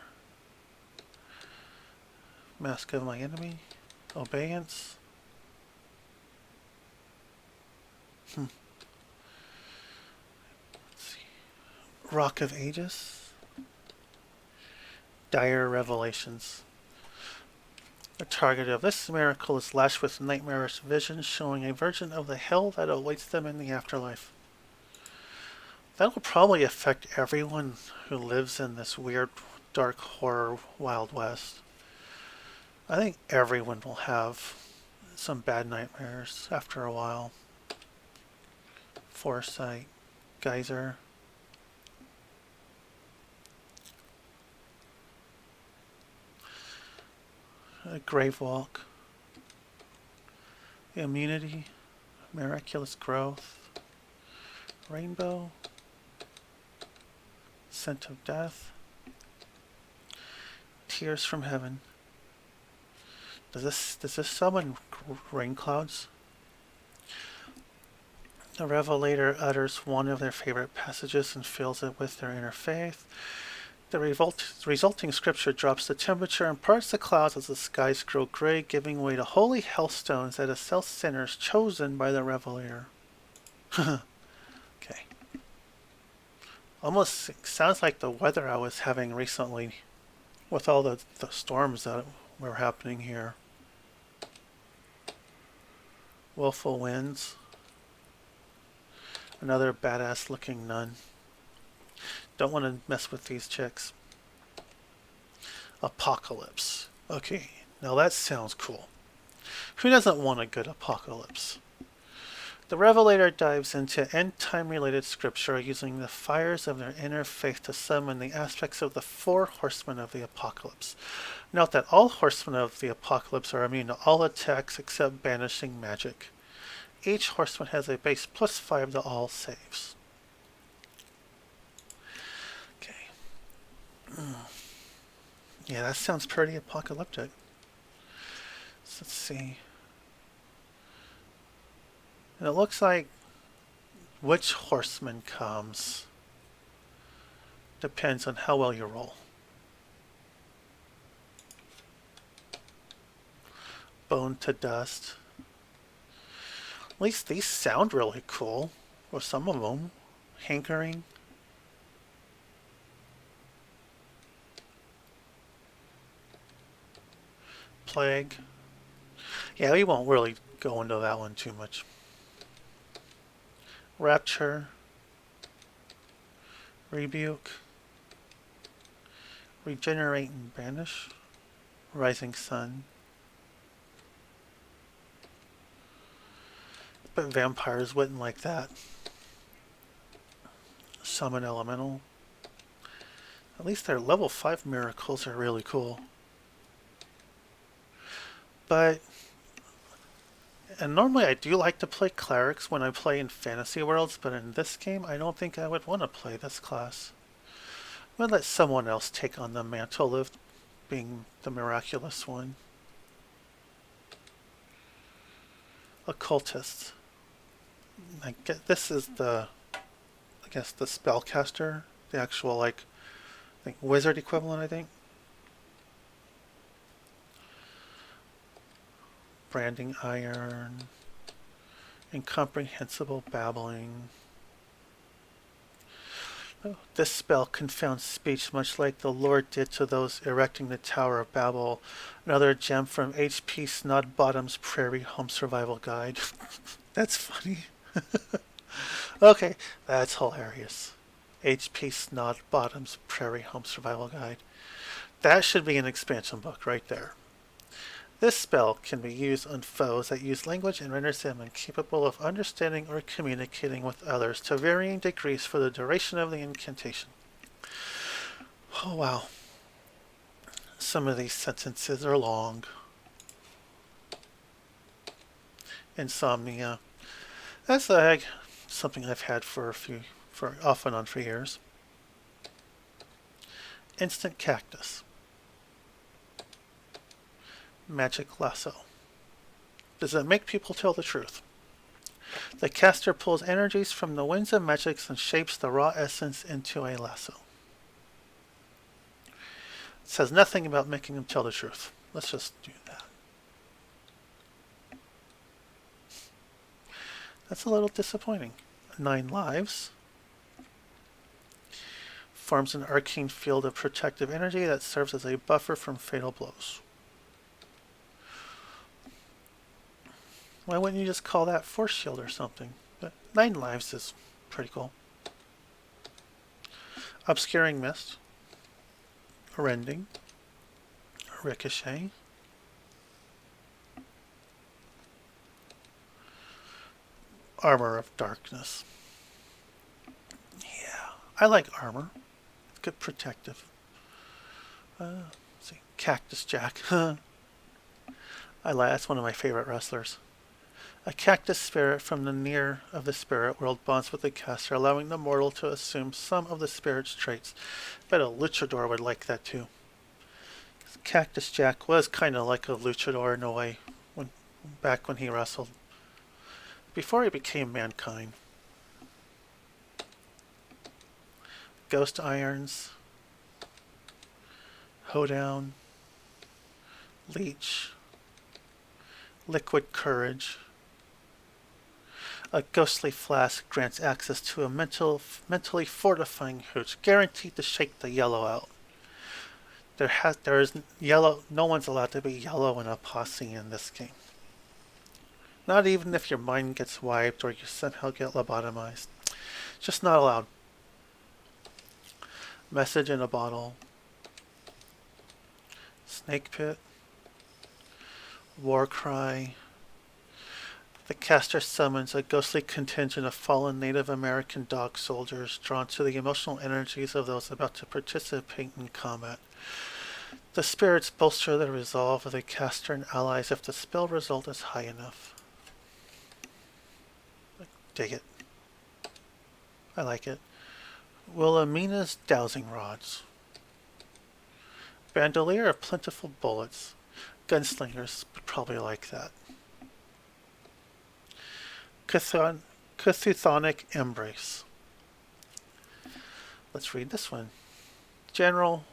Mask of My Enemy. Obeyance. Let's see. Rock of Ages. Dire Revelations. The target of this miracle is lashed with nightmarish visions showing a version of the hell that awaits them in the afterlife. That will probably affect everyone who lives in this weird, dark horror Wild West. I think everyone will have some bad nightmares after a while. Foresight. Geyser. Grave Walk. Immunity. Miraculous Growth. Rainbow. Scent of Death. Tears from Heaven. Does this summon rain clouds? The Revelator utters one of their favorite passages and fills it with their inner faith. The resulting scripture drops the temperature and parts the clouds as the skies grow gray, giving way to holy hellstones that assail sinners chosen by the Revelator. Okay. Almost sounds like the weather I was having recently with all the storms that were happening here. Willful Winds. Another badass looking nun. Don't want to mess with these chicks. Apocalypse. Okay, now that sounds cool. Who doesn't want a good apocalypse? The Revelator dives into end-time related scripture using the fires of their inner faith to summon the aspects of the four horsemen of the apocalypse. Note that all horsemen of the apocalypse are immune to all attacks except banishing magic. Each horseman has a base +5 to all saves. Okay. Yeah, that sounds pretty apocalyptic. So let's see. And it looks like which horseman comes depends on how well you roll. Bone to dust. At least these sound really cool. Or some of them. Hankering. Plague. Yeah, we won't really go into that one too much. Rapture. Rebuke. Regenerate and banish. Rising Sun. But vampires wouldn't like that. Summon Elemental. At least their level 5 miracles are really cool. But, and normally I do like to play clerics when I play in fantasy worlds, but in this game I don't think I would want to play this class. I'm going to let someone else take on the mantle of being the miraculous one. Occultists. This is the, I guess, the spellcaster, the actual, like, I think wizard equivalent, I think. Branding iron, incomprehensible babbling. Oh, this spell confounds speech, much like the Lord did to those erecting the Tower of Babel. Another gem from H.P. Snodbottom's Prairie Home Survival Guide. That's funny. Okay, that's hilarious. H.P. Snodbottom's Prairie Home Survival Guide. That should be an expansion book right there. This spell can be used on foes that use language and renders them incapable of understanding or communicating with others to varying degrees for the duration of the incantation. Oh wow. Some of these sentences are long. Insomnia. That's like something I've had for off and on for years. Instant cactus. Magic lasso. Does it make people tell the truth? The caster pulls energies from the winds of magics and shapes the raw essence into a lasso. It says nothing about making them tell the truth. Let's just do that. That's a little disappointing. 9 lives. Forms an arcane field of protective energy that serves as a buffer from fatal blows. Why wouldn't you just call that Force Shield or something? But 9 lives is pretty cool. Obscuring Mist. Rending. Ricochet. Armor of Darkness. Yeah, I like armor. Good protective. Let's see. Cactus Jack. That's one of my favorite wrestlers. A cactus spirit from the near of the spirit world bonds with the caster, allowing the mortal to assume some of the spirit's traits. Bet a luchador would like that too. Cactus Jack was kind of like a luchador in a way, back when he wrestled. Before he became mankind. Ghost Irons. Hoedown. Leech. Liquid Courage. A ghostly flask grants access to a mentally fortifying hooch, guaranteed to shake the yellow out. There is yellow. No one's allowed to be yellow in a posse in this game. Not even if your mind gets wiped or you somehow get lobotomized. Just not allowed. Message in a bottle. Snake pit. War cry. The caster summons a ghostly contingent of fallen Native American dog soldiers drawn to the emotional energies of those about to participate in combat. The spirits bolster the resolve of the caster and allies if the spell result is high enough. Dig it. I like it. Wilhelmina's dowsing rods. Bandolier of plentiful bullets. Gunslingers would probably like that. Chthonic embrace. Let's read this one. General,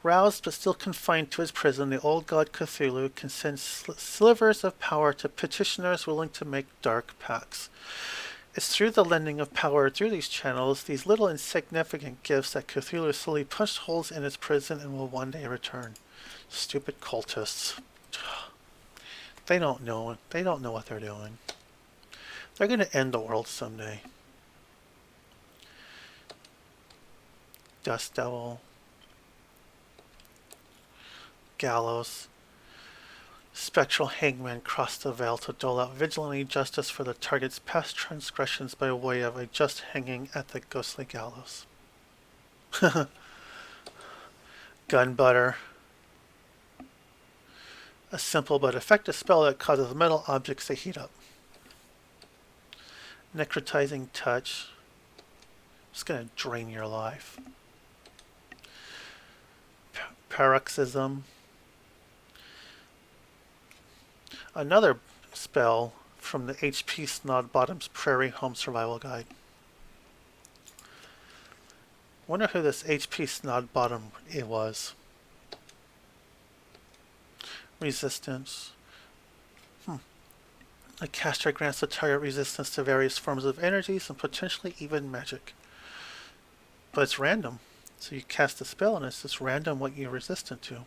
roused but still confined to his prison, the old god Cthulhu can send slivers of power to petitioners willing to make dark pacts. It's through the lending of power through these channels, these little insignificant gifts, that Cthulhu slowly punched holes in his prison and will one day return. Stupid cultists. They don't know. They don't know what they're doing. They're going to end the world someday. Dust Devil. Gallows. Spectral hangman crossed the veil to dole out vigilantly justice for the target's past transgressions by way of a just hanging at the ghostly gallows. Gun butter. A simple but effective spell that causes metal objects to heat up. Necrotizing touch. It's going to drain your life. Paroxysm. Another spell from the HP Snodbottom's Prairie Home Survival Guide. Wonder who this HP Snodbottom it was. Resistance. A caster grants the target resistance to various forms of energies and potentially even magic. But it's random. So you cast a spell and it's just random what you're resistant to.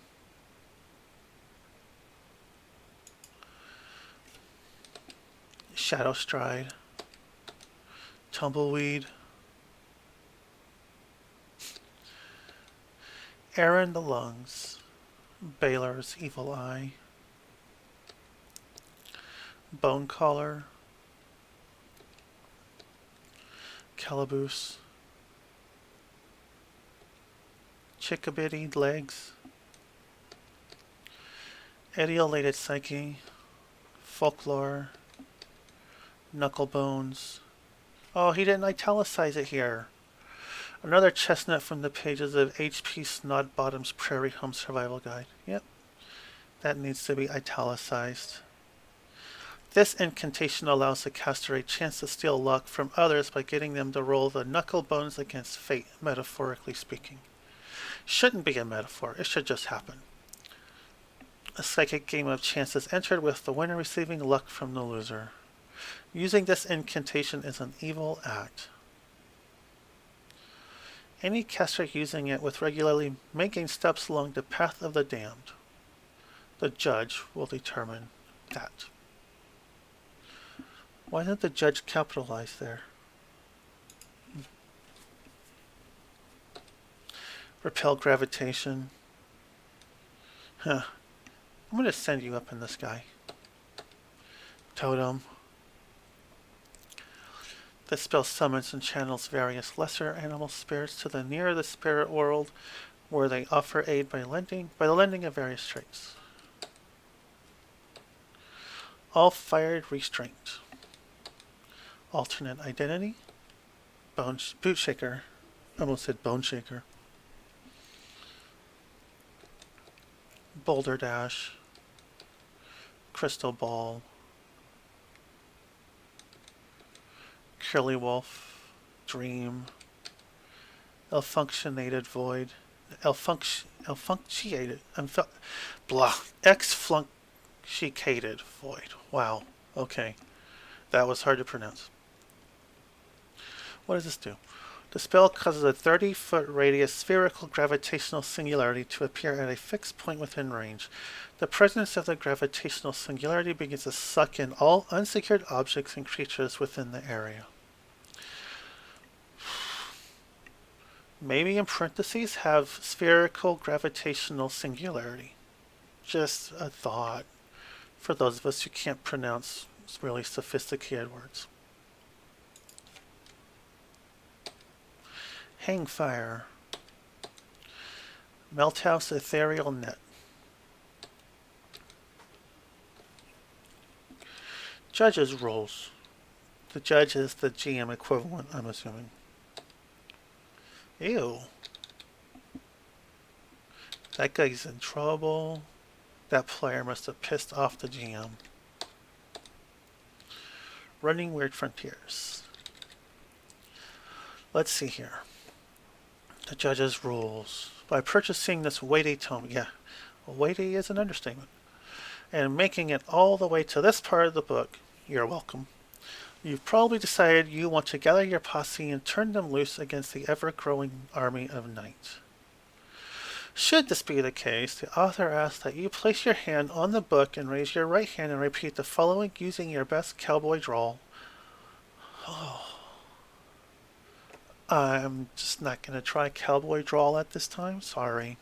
Shadow Stride. Tumbleweed. Air in the Lungs. Baylor's Evil Eye. Bone Collar. Calaboose. Chickabiddy Legs. Etiolated Psyche. Folklore. Knucklebones. Oh, he didn't italicize it here. Another chestnut from the pages of H.P. Snodbottom's Prairie Home Survival Guide. Yep. That needs to be italicized. This incantation allows the caster a chance to steal luck from others by getting them to roll the knucklebones against fate, metaphorically speaking. Shouldn't be a metaphor. It should just happen. A psychic game of chance is entered with the winner receiving luck from the loser. Using this incantation is an evil act. Any caster using it with regularly may gain steps along the path of the damned. The judge will determine that. Why didn't the judge capitalize there? Repel gravitation. Huh. I'm going to send you up in the sky. Totem. This spell summons and channels various lesser animal spirits to the near the spirit world, where they offer aid by the lending of various traits. All fired restraint. Alternate identity. Boot shaker. I almost said bone shaker. Boulder dash. Crystal ball. Curly wolf. Dream. Elfunctionated void. Exfunctiated void. Wow. Okay. That was hard to pronounce. What does this do? The spell causes a 30-foot radius spherical gravitational singularity to appear at a fixed point within range. The presence of the gravitational singularity begins to suck in all unsecured objects and creatures within the area. Maybe in parentheses have spherical gravitational singularity. Just a thought. for those of us who can't pronounce really sophisticated words. Hangfire. Melthouse Ethereal Net. Judge's roles. The judge is the GM equivalent, I'm assuming. Ew. That guy's in trouble. That player must have pissed off the GM. Running Weird Frontiers. Let's see here. The judge's rules. By purchasing this weighty tome, yeah, weighty is an understatement, and making it all the way to this part of the book, you're welcome. You've probably decided you want to gather your posse and turn them loose against the ever-growing army of night. Should this be the case, the author asks that you place your hand on the book and raise your right hand and repeat the following using your best cowboy drawl. Oh. I'm just not going to try cowboy drawl at this time, sorry.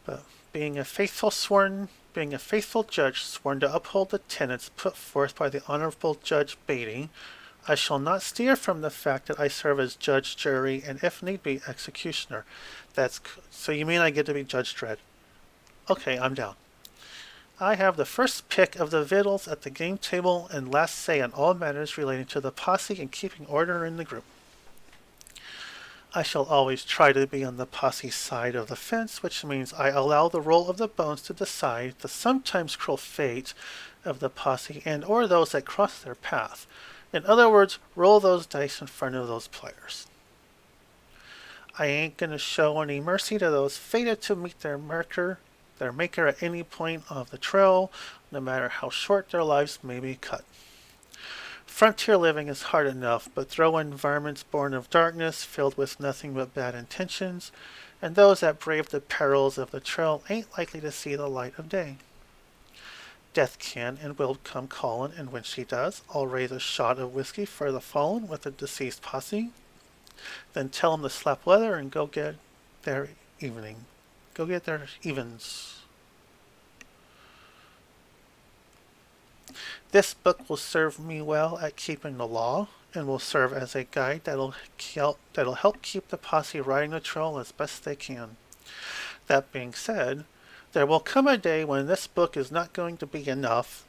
But being a faithful judge sworn to uphold the tenets put forth by the Honorable Judge Baity, I shall not steer from the fact that I serve as judge, jury, and if need be, executioner. So you mean I get to be Judge Dredd? Okay, I'm down. I have the first pick of the victuals at the game table and last say on all matters relating to the posse and keeping order in the group. I shall always try to be on the posse side of the fence, which means I allow the roll of the bones to decide the sometimes cruel fate of the posse and or those that cross their path. In other words, roll those dice in front of those players. I ain't going to show any mercy to those fated to meet their maker at any point of the trail, no matter how short their lives may be cut. Frontier living is hard enough, but throw environments born of darkness, filled with nothing but bad intentions, and those that brave the perils of the trail ain't likely to see the light of day. Death can and will come calling, and when she does, I'll raise a shot of whiskey for the fallen with the deceased posse, then tell them to slap leather and go get their evens. This book will serve me well at keeping the law, and will serve as a guide that'll help keep the posse riding the trail as best they can. That being said, there will come a day when this book is not going to be enough,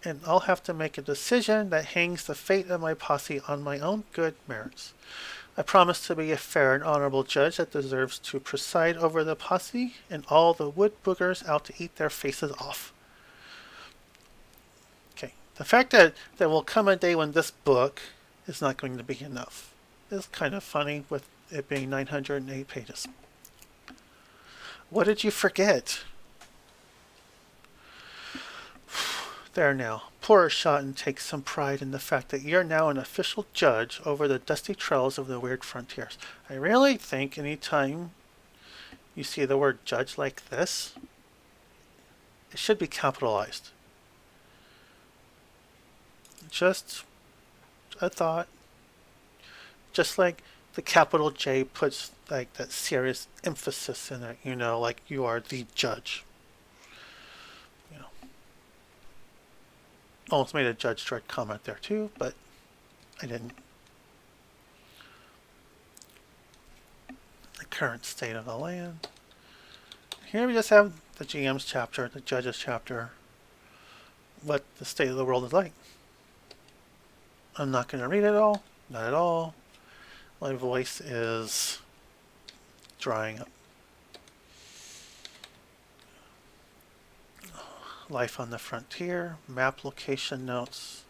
and I'll have to make a decision that hangs the fate of my posse on my own good merits. I promise to be a fair and honorable judge that deserves to preside over the posse and all the wood boogers out to eat their faces off. Okay, the fact that there will come a day when this book is not going to be enough is kind of funny with it being 908 pages. What did you forget? There now. Pour a shot and take some pride in the fact that you're now an official judge over the dusty trails of the weird frontiers. I really think any time you see the word judge like this, it should be capitalized. Just a thought. Just like the capital J puts like that serious emphasis in it, like you are the judge. Almost made a Judge Dredd comment there too, but I didn't. The current state of the land. Here we just have the GM's chapter, the Judge's chapter, what the state of the world is like. I'm not going to read it all, not at all. My voice is drying up. Life on the Frontier, map location notes.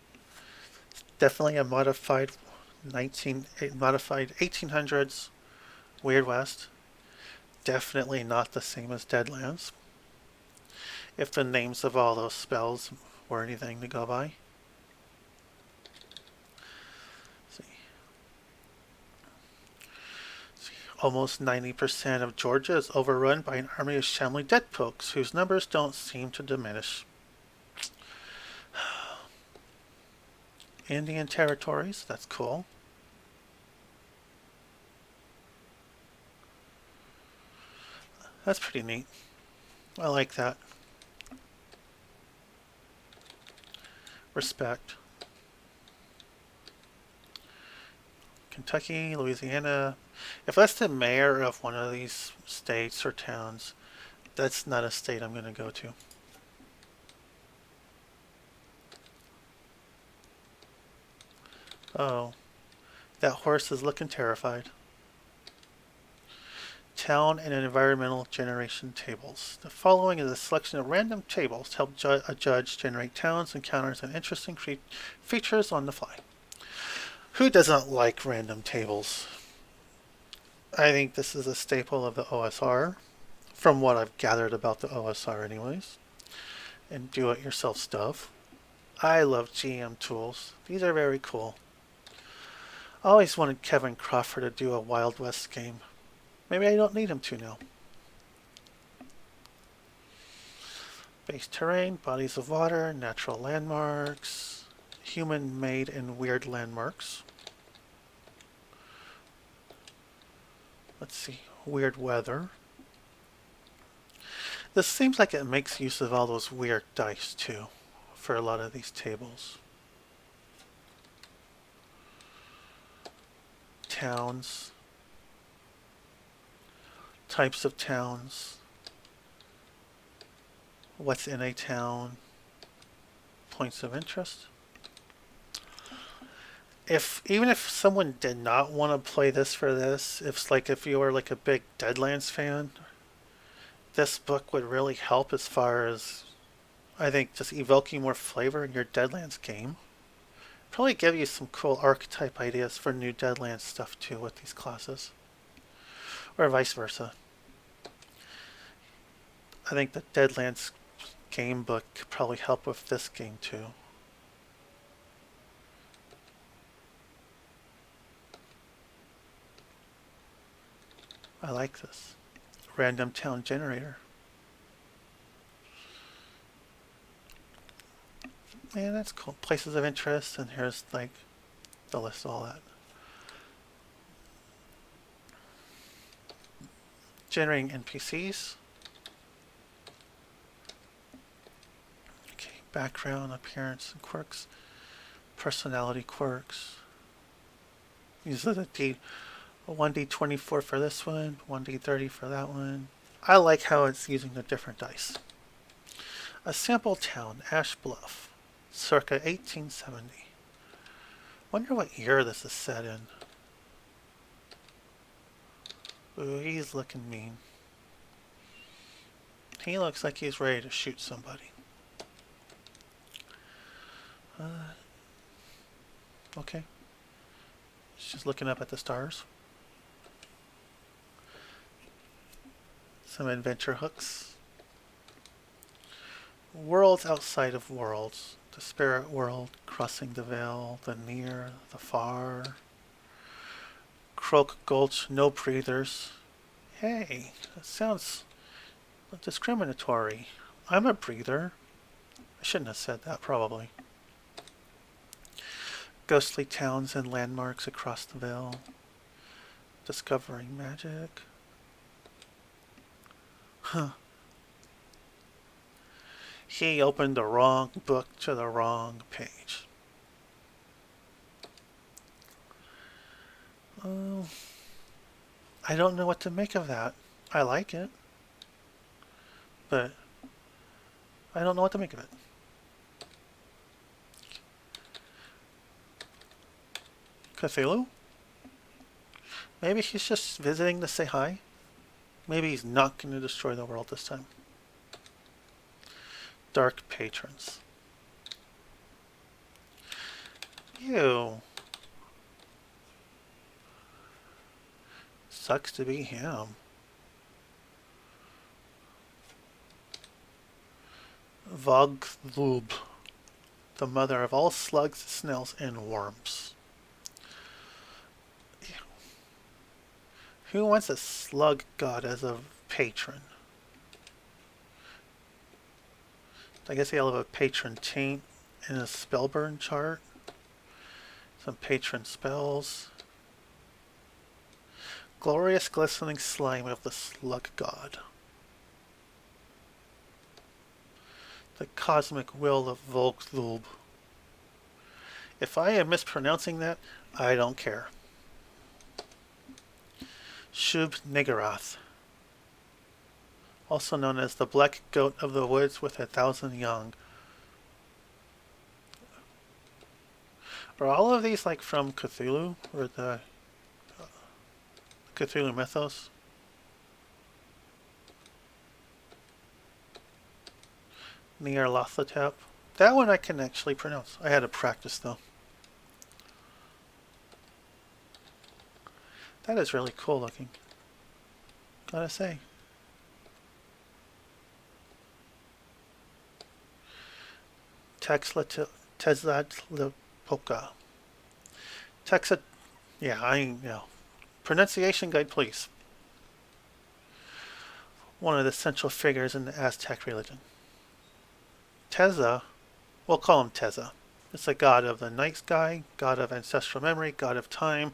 Definitely a modified 1800s Weird West. Definitely not the same as Deadlands. If the names of all those spells were anything to go by. Almost 90% of Georgia is overrun by an army of shambling dead folks whose numbers don't seem to diminish. Indian territories, that's cool. That's pretty neat. I like that. respect. Kentucky, Louisiana. If that's the mayor of one of these states or towns, that's not a state I'm going to go to. Oh, that horse is looking terrified. Town and environmental generation tables. The following is a selection of random tables to help a judge generate towns, encounters, and interesting features on the fly. Who doesn't like random tables? I think this is a staple of the OSR, from what I've gathered about the OSR anyways, and do-it-yourself stuff. I love GM tools. These are very cool. I always wanted Kevin Crawford to do a Wild West game. Maybe I don't need him to now. Base terrain, bodies of water, natural landmarks, human-made and weird landmarks. Let's see, weird weather. This seems like it makes use of all those weird dice too, for a lot of these tables. Towns. Types of towns. What's in a town. Points of interest. Even if someone did not want to play this for this, if you were like a big Deadlands fan, this book would really help as far as, I think, just evoking more flavor in your Deadlands game. Probably give you some cool archetype ideas for new Deadlands stuff too with these classes. Or vice versa. I think the Deadlands game book could probably help with this game too. I like this. Random town generator. Yeah, that's cool. Places of interest, and here's like the list of all that. Generating NPCs. Okay, background, appearance, and quirks. Personality quirks. These are the 1d24 for this one, 1d30 for that one. I like how it's using the different dice. A sample town, Ash Bluff, circa 1870. Wonder what year this is set in. Ooh, he's looking mean. He looks like he's ready to shoot somebody. Okay. He's just looking up at the stars. Some adventure hooks. Worlds outside of worlds. The spirit world, crossing the veil, the near, the far. Croak Gulch, no breathers. Hey, that sounds discriminatory. I'm a breather. I shouldn't have said that, probably. Ghostly towns and landmarks across the veil. Discovering magic. Huh. He opened the wrong book to the wrong page. I don't know what to make of that. I like it, but I don't know what to make of it. Cthulhu? Maybe he's just visiting to say hi. Maybe he's not going to destroy the world this time. Dark Patrons. Ew. Sucks to be him. Vogdlub, the mother of all slugs, snails, and worms. Ew. Who wants a slug god as a patron? I guess he'll have a patron taint in a spellburn chart. Some patron spells. Glorious glistening slime of the slug god. The cosmic will of Volkslub. If I am mispronouncing that, I don't care. Shub Niggurath, also known as the Black Goat of the Woods with 1,000 young. Are all of these like from Cthulhu, or the Cthulhu mythos? Nyarlathotep. That one I can actually pronounce. I had to practice though. That is really cool looking, gotta say. Tezcatlipoca. Texas. Yeah, I know. Pronunciation guide, please. One of the central figures in the Aztec religion. Teza, we'll call him Teza. It's the god of the night sky, god of ancestral memory, god of time,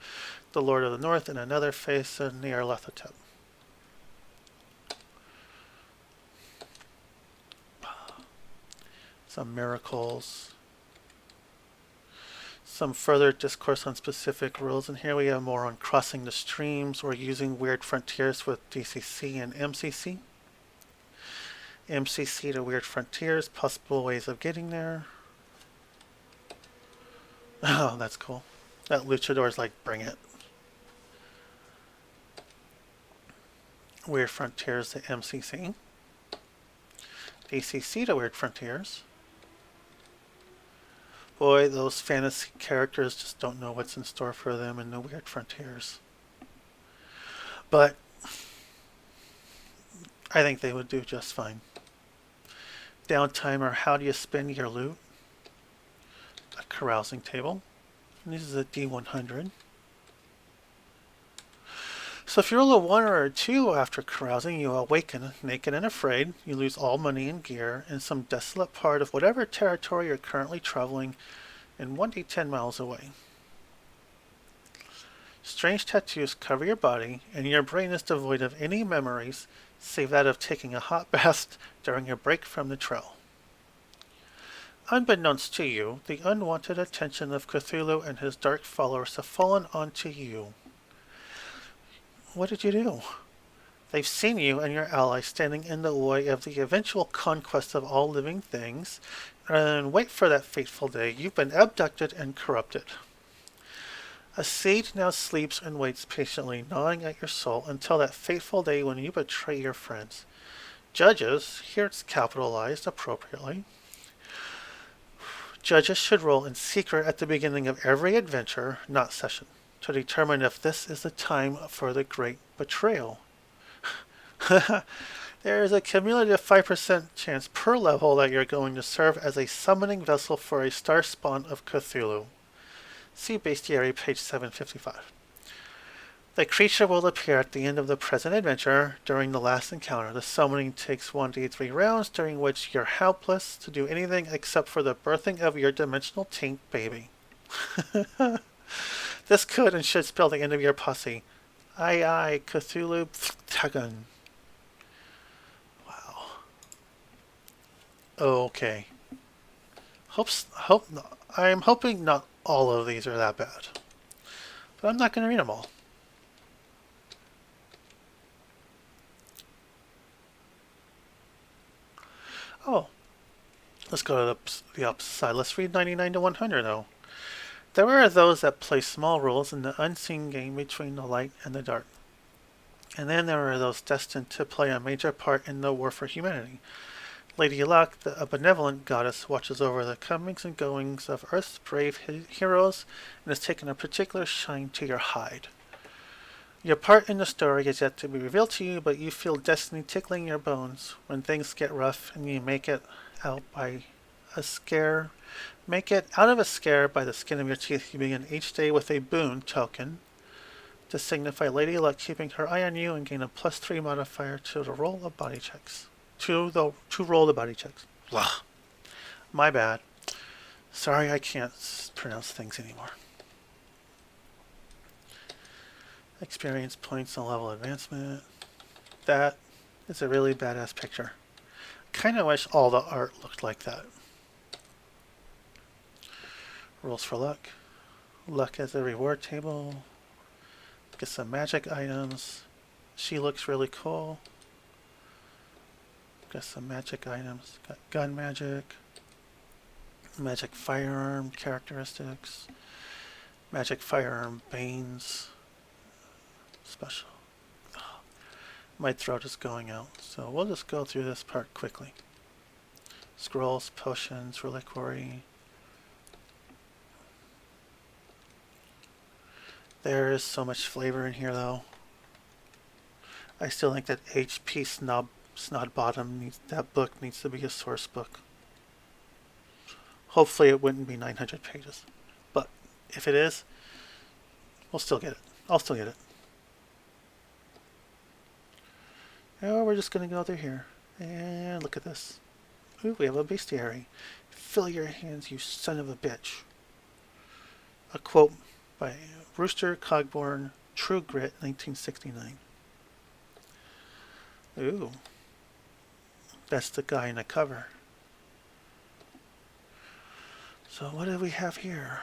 the lord of the north, and another face of Nyarlathotep. Some miracles. Some further discourse on specific rules, and here we have more on crossing the streams or using weird frontiers with DCC and MCC. MCC to weird frontiers, possible ways of getting there. Oh, that's cool. That luchador's like, bring it. Weird frontiers to MCC. DCC to weird frontiers. Boy, those fantasy characters just don't know what's in store for them in the weird frontiers. But I think they would do just fine. Downtime, or how do you spend your loot? A carousing table. And this is a D100. So if you roll a 1 or a 2 after carousing, you awaken naked and afraid. You lose all money and gear in some desolate part of whatever territory you're currently traveling and 1d10 miles away. Strange tattoos cover your body, and your brain is devoid of any memories save that of taking a hot bath during a break from the trail. Unbeknownst to you, the unwanted attention of Cthulhu and his dark followers have fallen onto you. What did you do? They've seen you and your allies standing in the way of the eventual conquest of all living things, and wait for that fateful day. You've been abducted and corrupted. A seed now sleeps and waits patiently, gnawing at your soul until that fateful day when you betray your friends. Judges, here it's capitalized appropriately. Judges should roll in secret at the beginning of every adventure, not session, to determine if this is the time for the great betrayal. There is a cumulative 5% chance per level that you're going to serve as a summoning vessel for a star spawn of Cthulhu. See Bestiary, page 755. The creature will appear at the end of the present adventure during the last encounter. The summoning takes 1d3 rounds, during which you're helpless to do anything except for the birthing of your dimensional taint baby. This could and should spell the end of your posse. Aye aye, Cthulhu Tagun. Wow. Okay. I'm hoping not all of these are that bad. But I'm not going to read them all. Oh. Let's go to the opposite side. Let's read 99 to 100 though. There are those that play small roles in the unseen game between the light and the dark. And then there are those destined to play a major part in the war for humanity. Lady Luck, a benevolent goddess, watches over the comings and goings of Earth's brave heroes and has taken a particular shine to your hide. Your part in the story is yet to be revealed to you, but you feel destiny tickling your bones when things get rough and you make it out by a scare. Make it out of a scare by the skin of your teeth. You begin each day with a boon token to signify Lady Luck keeping her eye on you and gain a +3 modifier to the roll of body checks. To roll the body checks. Blah. My bad. Sorry, I can't pronounce things anymore. Experience points and level advancement. That is a really badass picture. Kinda wish all the art looked like that. Rules for luck. Luck as a reward table. Get some magic items. She looks really cool. Got some magic items. Got gun magic. Magic firearm characteristics. Magic firearm banes. Special. My throat is going out, so we'll just go through this part quickly. Scrolls, potions, reliquary. There is so much flavor in here, though. I still think that HP Snod Bottom that book needs to be a source book. Hopefully it wouldn't be 900 pages. But if it is, we'll still get it. I'll still get it. Oh, we're just going to go through here. And look at this. Ooh, we have a bestiary. Fill your hands, you son of a bitch. A quote by Rooster Cogburn, True Grit, 1969. Ooh. That's the guy in the cover. So what do we have here?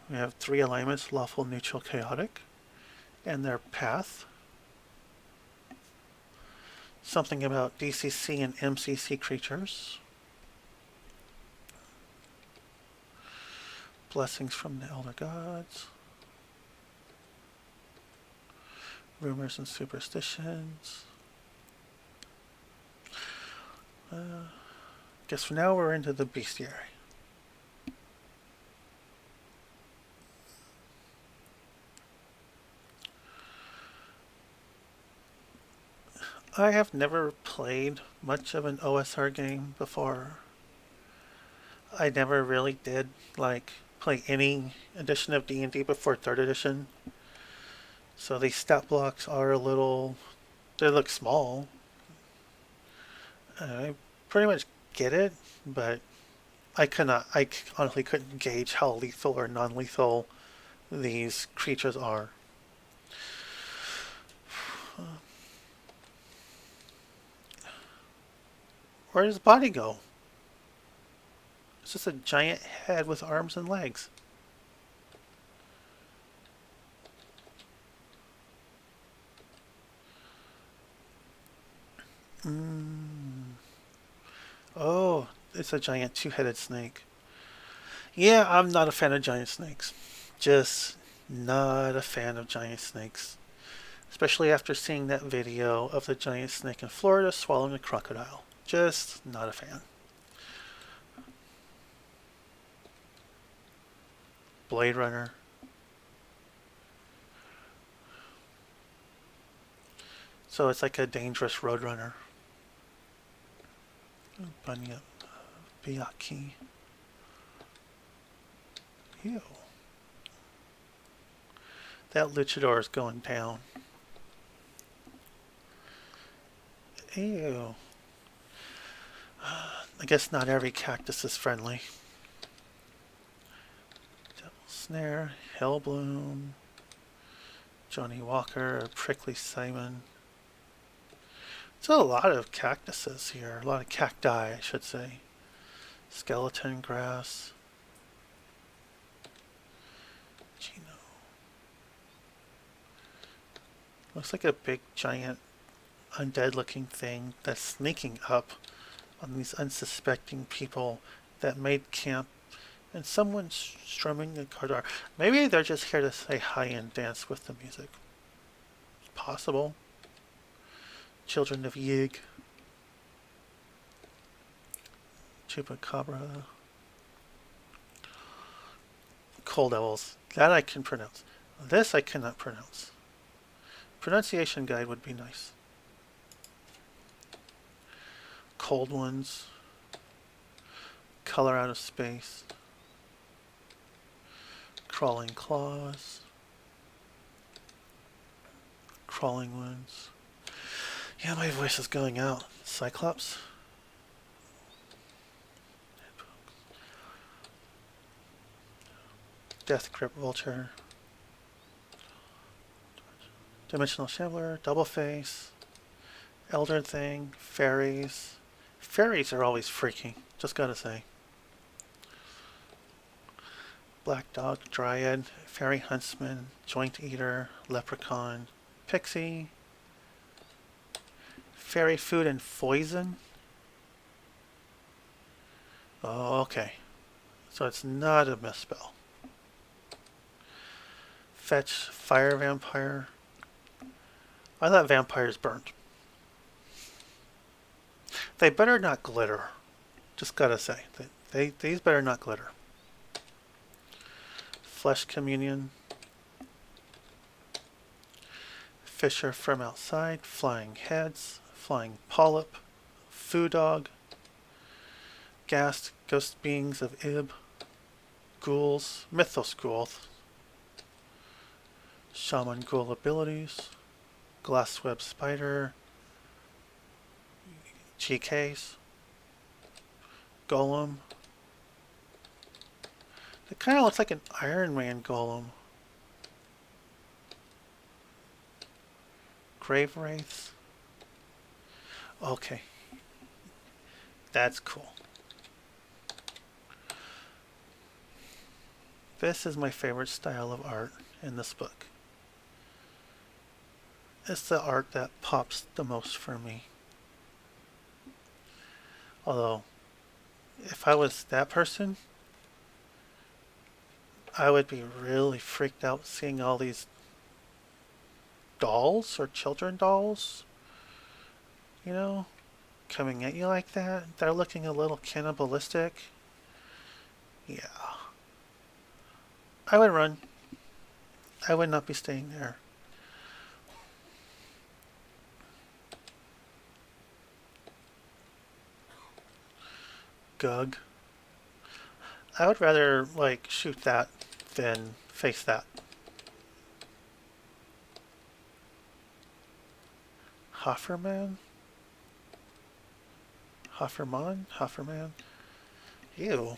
We have 3 alignments, lawful, neutral, chaotic, and their path. Something about DCC and MCC creatures. Blessings from the Elder Gods. Rumors and superstitions. Guess for now we're into the bestiary. I have never played much of an OSR game before. I never really did play any edition of D&D before 3rd edition. So these stat blocks are they look small. I pretty much get it, but I honestly couldn't gauge how lethal or non-lethal these creatures are. Where does the body go? It's just a giant head with arms and legs. Oh, it's a giant 2-headed snake. Yeah, I'm not a fan of giant snakes. Just not a fan of giant snakes. Especially after seeing that video of the giant snake in Florida swallowing a crocodile. Just not a fan. Blade Runner. So it's like a dangerous roadrunner. Bunny up. Baity. Ew. That luchador is going down. Ew. I guess not every cactus is friendly. Devil Snare, Hellbloom, Johnny Walker, Prickly Simon. There's a lot of cactuses here. A lot of cacti, I should say. Skeleton grass. Gino. Looks like a big, giant, undead-looking thing that's sneaking up on these unsuspecting people that made camp, and someone's strumming a guitar. Maybe they're just here to say hi and dance with the music. It's possible. Children of Yig. Chupacabra. Cold Devils. That I can pronounce. This I cannot pronounce. Pronunciation guide would be nice. Cold Ones. Color Out of Space. Crawling Claws. Crawling Wounds. Yeah, my voice is going out. Cyclops. Death Grip Vulture. Dimensional Shambler. Double Face. Elder Thing. Fairies. Fairies are always freaky, just gotta say. black dog, dryad, fairy huntsman, joint eater, leprechaun, pixie, fairy food and poison. Oh, okay. So it's not a misspell. Fetch, fire vampire. I thought vampires burned. They better not glitter. Just gotta say. These better not glitter. Flesh communion. Fisher from outside. Flying heads. Flying polyp. Foo dog. Ghast, ghost beings of Ib. Ghouls. Mythos ghouls. Shaman ghoul abilities. Glassweb spider. GKs. Golem. It kind of looks like an Iron Man golem. Grave wraiths. Okay. That's cool. This is my favorite style of art in this book. It's the art that pops the most for me. Although, if I was that person, I would be really freaked out seeing all these dolls or children dolls, you know, coming at you like that. They're looking a little cannibalistic. Yeah. I would run. I would not be staying there. Gug. I would rather, like, shoot that than face that. Hofferman? Hofferman? Ew.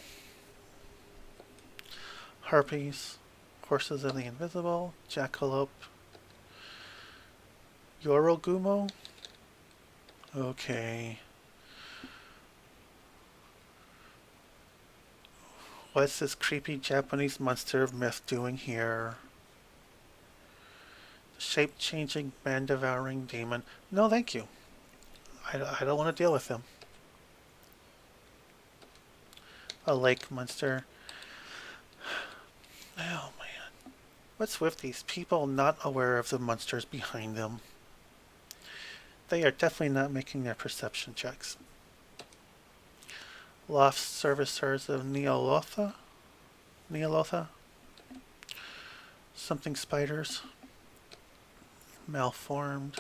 Harpies. Horses of the Invisible. Jackalope. Yorogumo? Okay. What's this creepy Japanese monster of myth doing here? Shape-changing, man-devouring demon. No, thank you. I don't want to deal with them. A lake monster. Oh, man. What's with these people not aware of the monsters behind them? They are definitely not making their perception checks. Lost servicers of Neolotha. Something spiders. Malformed.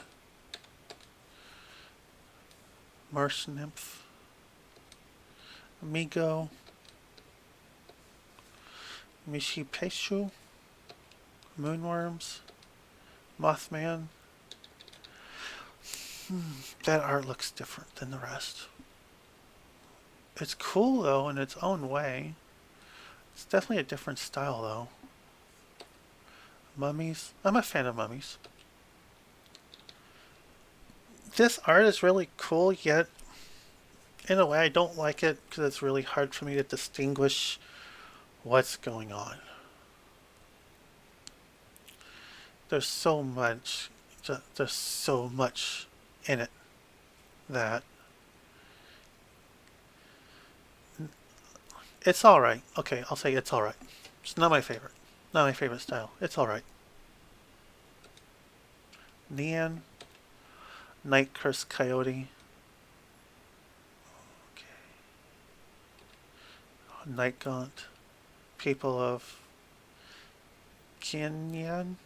Marsh nymph. Amigo. Mishipeshu. Moonworms. Mothman. That art looks different than the rest. It's cool, though, in its own way. It's definitely a different style, though. Mummies. I'm a fan of mummies. This art is really cool, yet in a way I don't like it because it's really hard for me to distinguish what's going on. There's so much in it that it's alright. Okay, I'll say it's alright. It's not my favorite. Not my favorite style. It's alright. Neon. Night Curse Coyote. Okay. Night Gaunt. People of Canyon.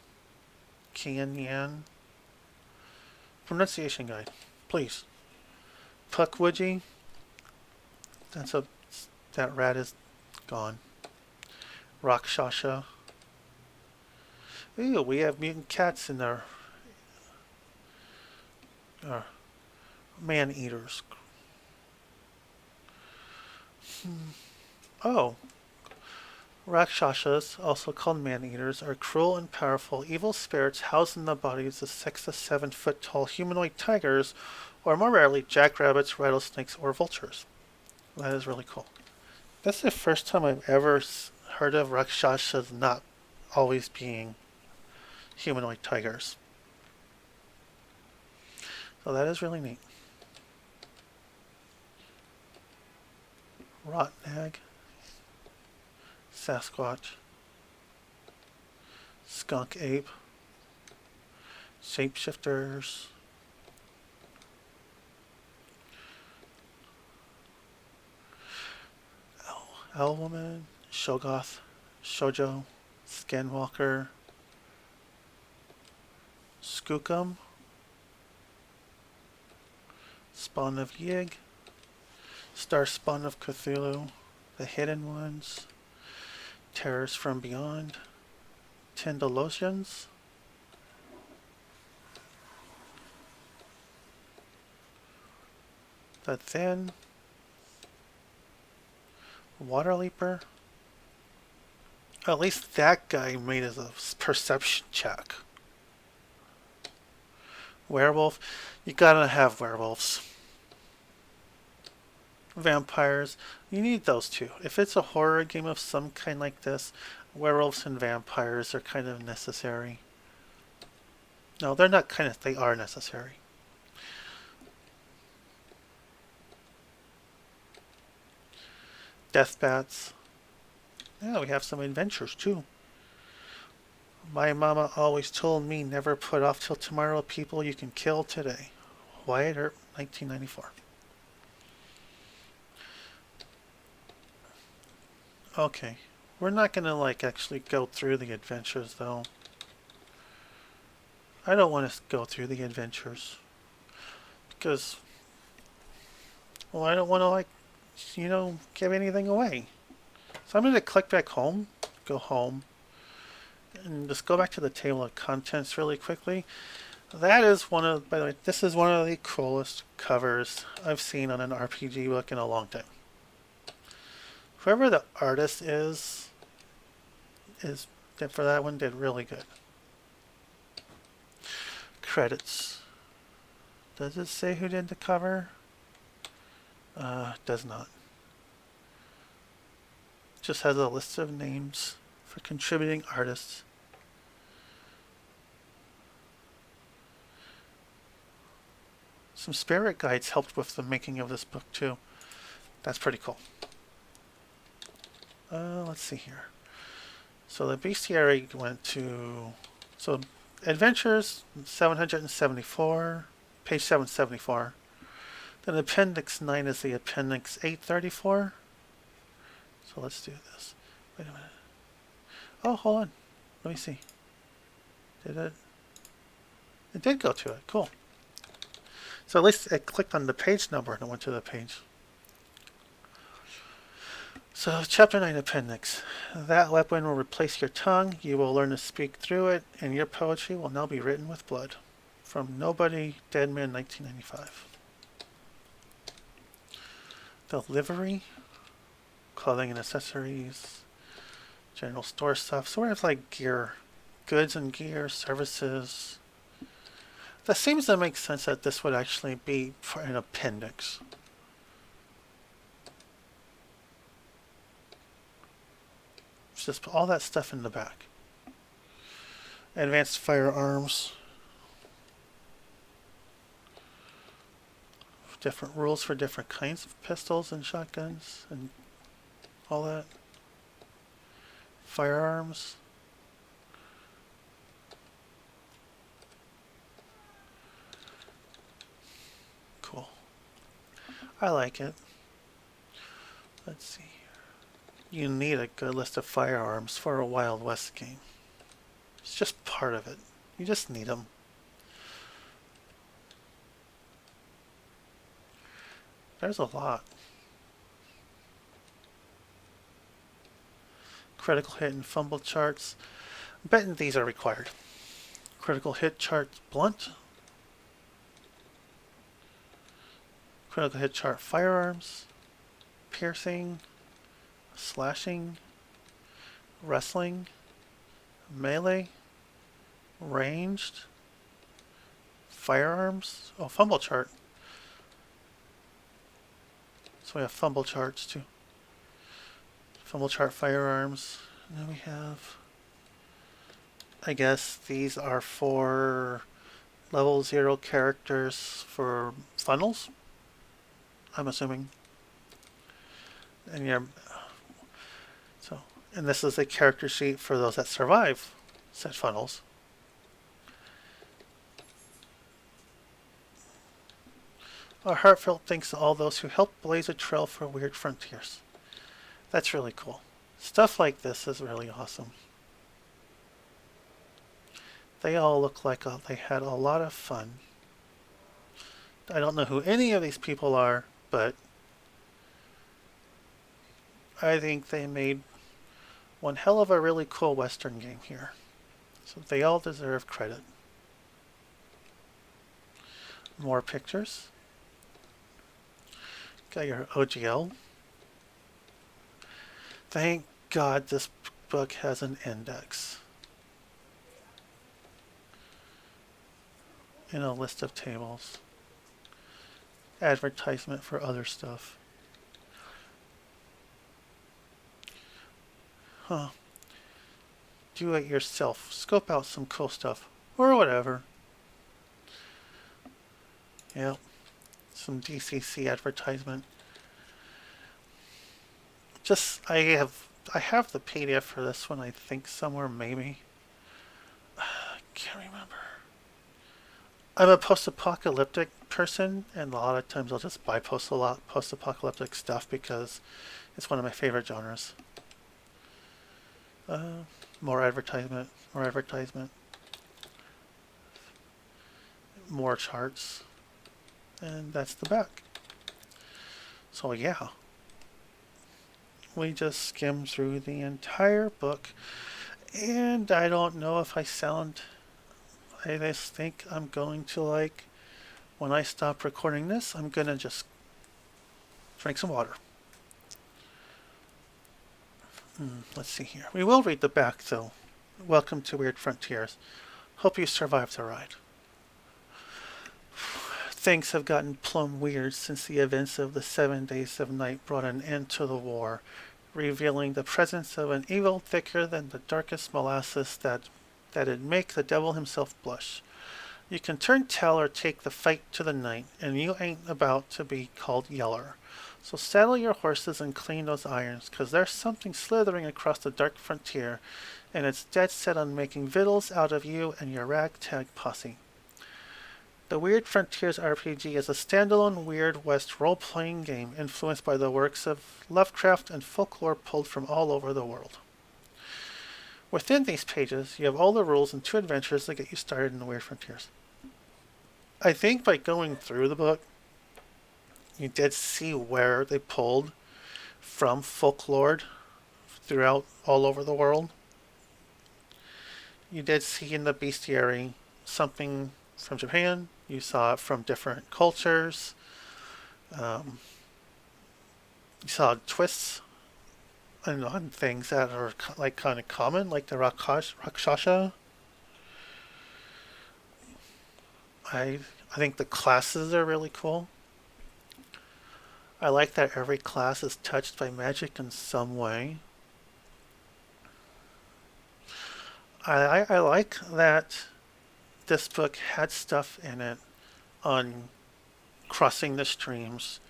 Pronunciation guide, please. Puckwudgie. That rat is gone. Rakshasha. Ooh, we have mutant cats in there. Man-eaters. Oh. Rakshasas, also called man-eaters, are cruel and powerful evil spirits housed in the bodies of 6 to 7 foot tall humanoid tigers, or more rarely, jackrabbits, rattlesnakes, or vultures. That is really cool. That's the first time I've ever herd of Rakshasas not always being humanoid tigers. So that is really neat. Rotnag, Sasquatch, Skunk Ape, Shapeshifters, Owl Woman, Shogoth, Shoujo, Skinwalker, Skookum, Spawn of Yig, Star Spawn of Cthulhu, The Hidden Ones, Terrors from Beyond, Tindalosians, The Thin, Waterleaper. At least that guy made a perception check. Werewolf. You gotta have werewolves. Vampires. You need those too. If it's a horror game of some kind like this, werewolves and vampires are kind of necessary. No, they're not kind of, they are necessary. Death bats. Yeah, we have some adventures too. My mama always told me never put off till tomorrow people you can kill today. Wyatt Earp, 1994. Okay, we're not gonna like actually go through the adventures though. I don't want to go through the adventures because, well, I don't want to like, you know, give anything away. So I'm going to click back home, go home, and just go back to the table of contents really quickly. That is one of, by the way, this is one of the coolest covers I've seen on an RPG book in a long time. Whoever the artist is for that one did really good. Credits. Does it say who did the cover? Does not. Just has a list of names for contributing artists. Some spirit guides helped with the making of this book too. That's pretty cool. Let's see here. So the bestiary went to, so Adventures 774, page 774. Then Appendix 9 is the Appendix 834. So let's do this. Wait a minute. Oh, hold on. Let me see. Did it? It did go to it. Cool. So at least it clicked on the page number and it went to the page. So, Chapter 9 Appendix. That weapon will replace your tongue. You will learn to speak through it, and your poetry will now be written with blood. From Nobody, Deadman, 1995. The livery, clothing and accessories, general store stuff. So we have like gear, goods and gear, services. That seems to make sense that this would actually be for an appendix. Just all that stuff in the back. Advanced firearms. Different rules for different kinds of pistols and shotguns and all that. Firearms. Cool. I like it. Let's see. You need a good list of firearms for a Wild West game. It's just part of it. You just need them. There's a lot. Critical hit and fumble charts. I'm betting these are required. Critical hit chart blunt. Critical hit chart firearms. Piercing. Slashing, wrestling, melee, ranged, firearms. Oh, fumble chart. So we have fumble charts too. tumble chart firearms. And then we have, I guess these are for level 0 characters for funnels, I'm assuming. And and this is a character sheet for those that survive said funnels. Our heartfelt thanks to all those who helped blaze a trail for Weird Frontiers. That's really cool. Stuff like this is really awesome. They all look like they had a lot of fun. I don't know who any of these people are, but I think they made one hell of a really cool Western game here. So they all deserve credit. More pictures. Got your OGL. Thank God this book has an index. And a list of tables. Advertisement for other stuff. Huh. Do it yourself. Scope out some cool stuff. Or whatever. Yep. Some DCC advertisement. I have the PDF for this one, I think, somewhere, maybe. I can't remember. I'm a post-apocalyptic person, and a lot of times I'll just buy post-apocalyptic stuff because it's one of my favorite genres. More advertisement, more charts, and that's the back. So yeah, we just skimmed through the entire book, and I don't know if I just think I'm going to, when I stop recording this, I'm going to just drink some water. Let's see here. We will read the back, though. Welcome to Weird Frontiers. Hope you survived the ride. Things have gotten plumb weird since the events of the 7 Days of Night brought an end to the war, revealing the presence of an evil thicker than the darkest molasses that'd make the devil himself blush. You can turn tail or take the fight to the night, and you ain't about to be called yeller. So saddle your horses and clean those irons, 'cause there's something slithering across the dark frontier, and it's dead set on making victuals out of you and your ragtag posse. The Weird Frontiers RPG is a standalone Weird West role-playing game influenced by the works of Lovecraft and folklore pulled from all over the world. Within these pages, you have all the rules and 2 adventures that get you started in the Weird Frontiers. I think by going through the book, you did see where they pulled from folklore throughout all over the world. You did see in the bestiary something from Japan. You saw it from different cultures. You saw twists on things that are kind of common, like the Rakshasa. I think the classes are really cool. I like that every class is touched by magic in some way. I like that this book had stuff in it on crossing the streams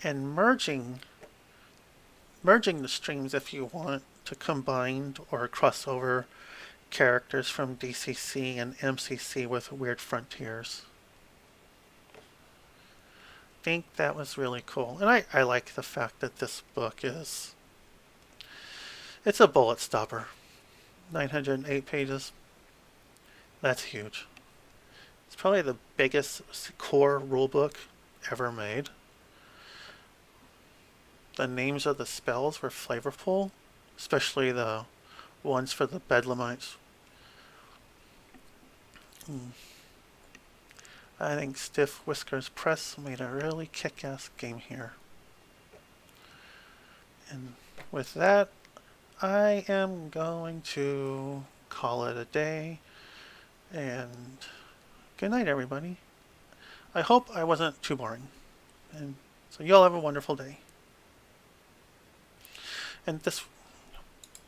and merging the streams if you want to combine or cross over characters from DCC and MCC with Weird Frontiers. I think that was really cool. And I like the fact that this book it's a bullet stopper. 908 pages. That's huge. It's probably the biggest core rulebook ever made. The names of the spells were flavorful, especially the ones for the Bedlamites. I think Stiff Whiskers Press made a really kick-ass game here. And with that, I am going to call it a day. And good night, everybody. I hope I wasn't too boring. And so you all have a wonderful day. And this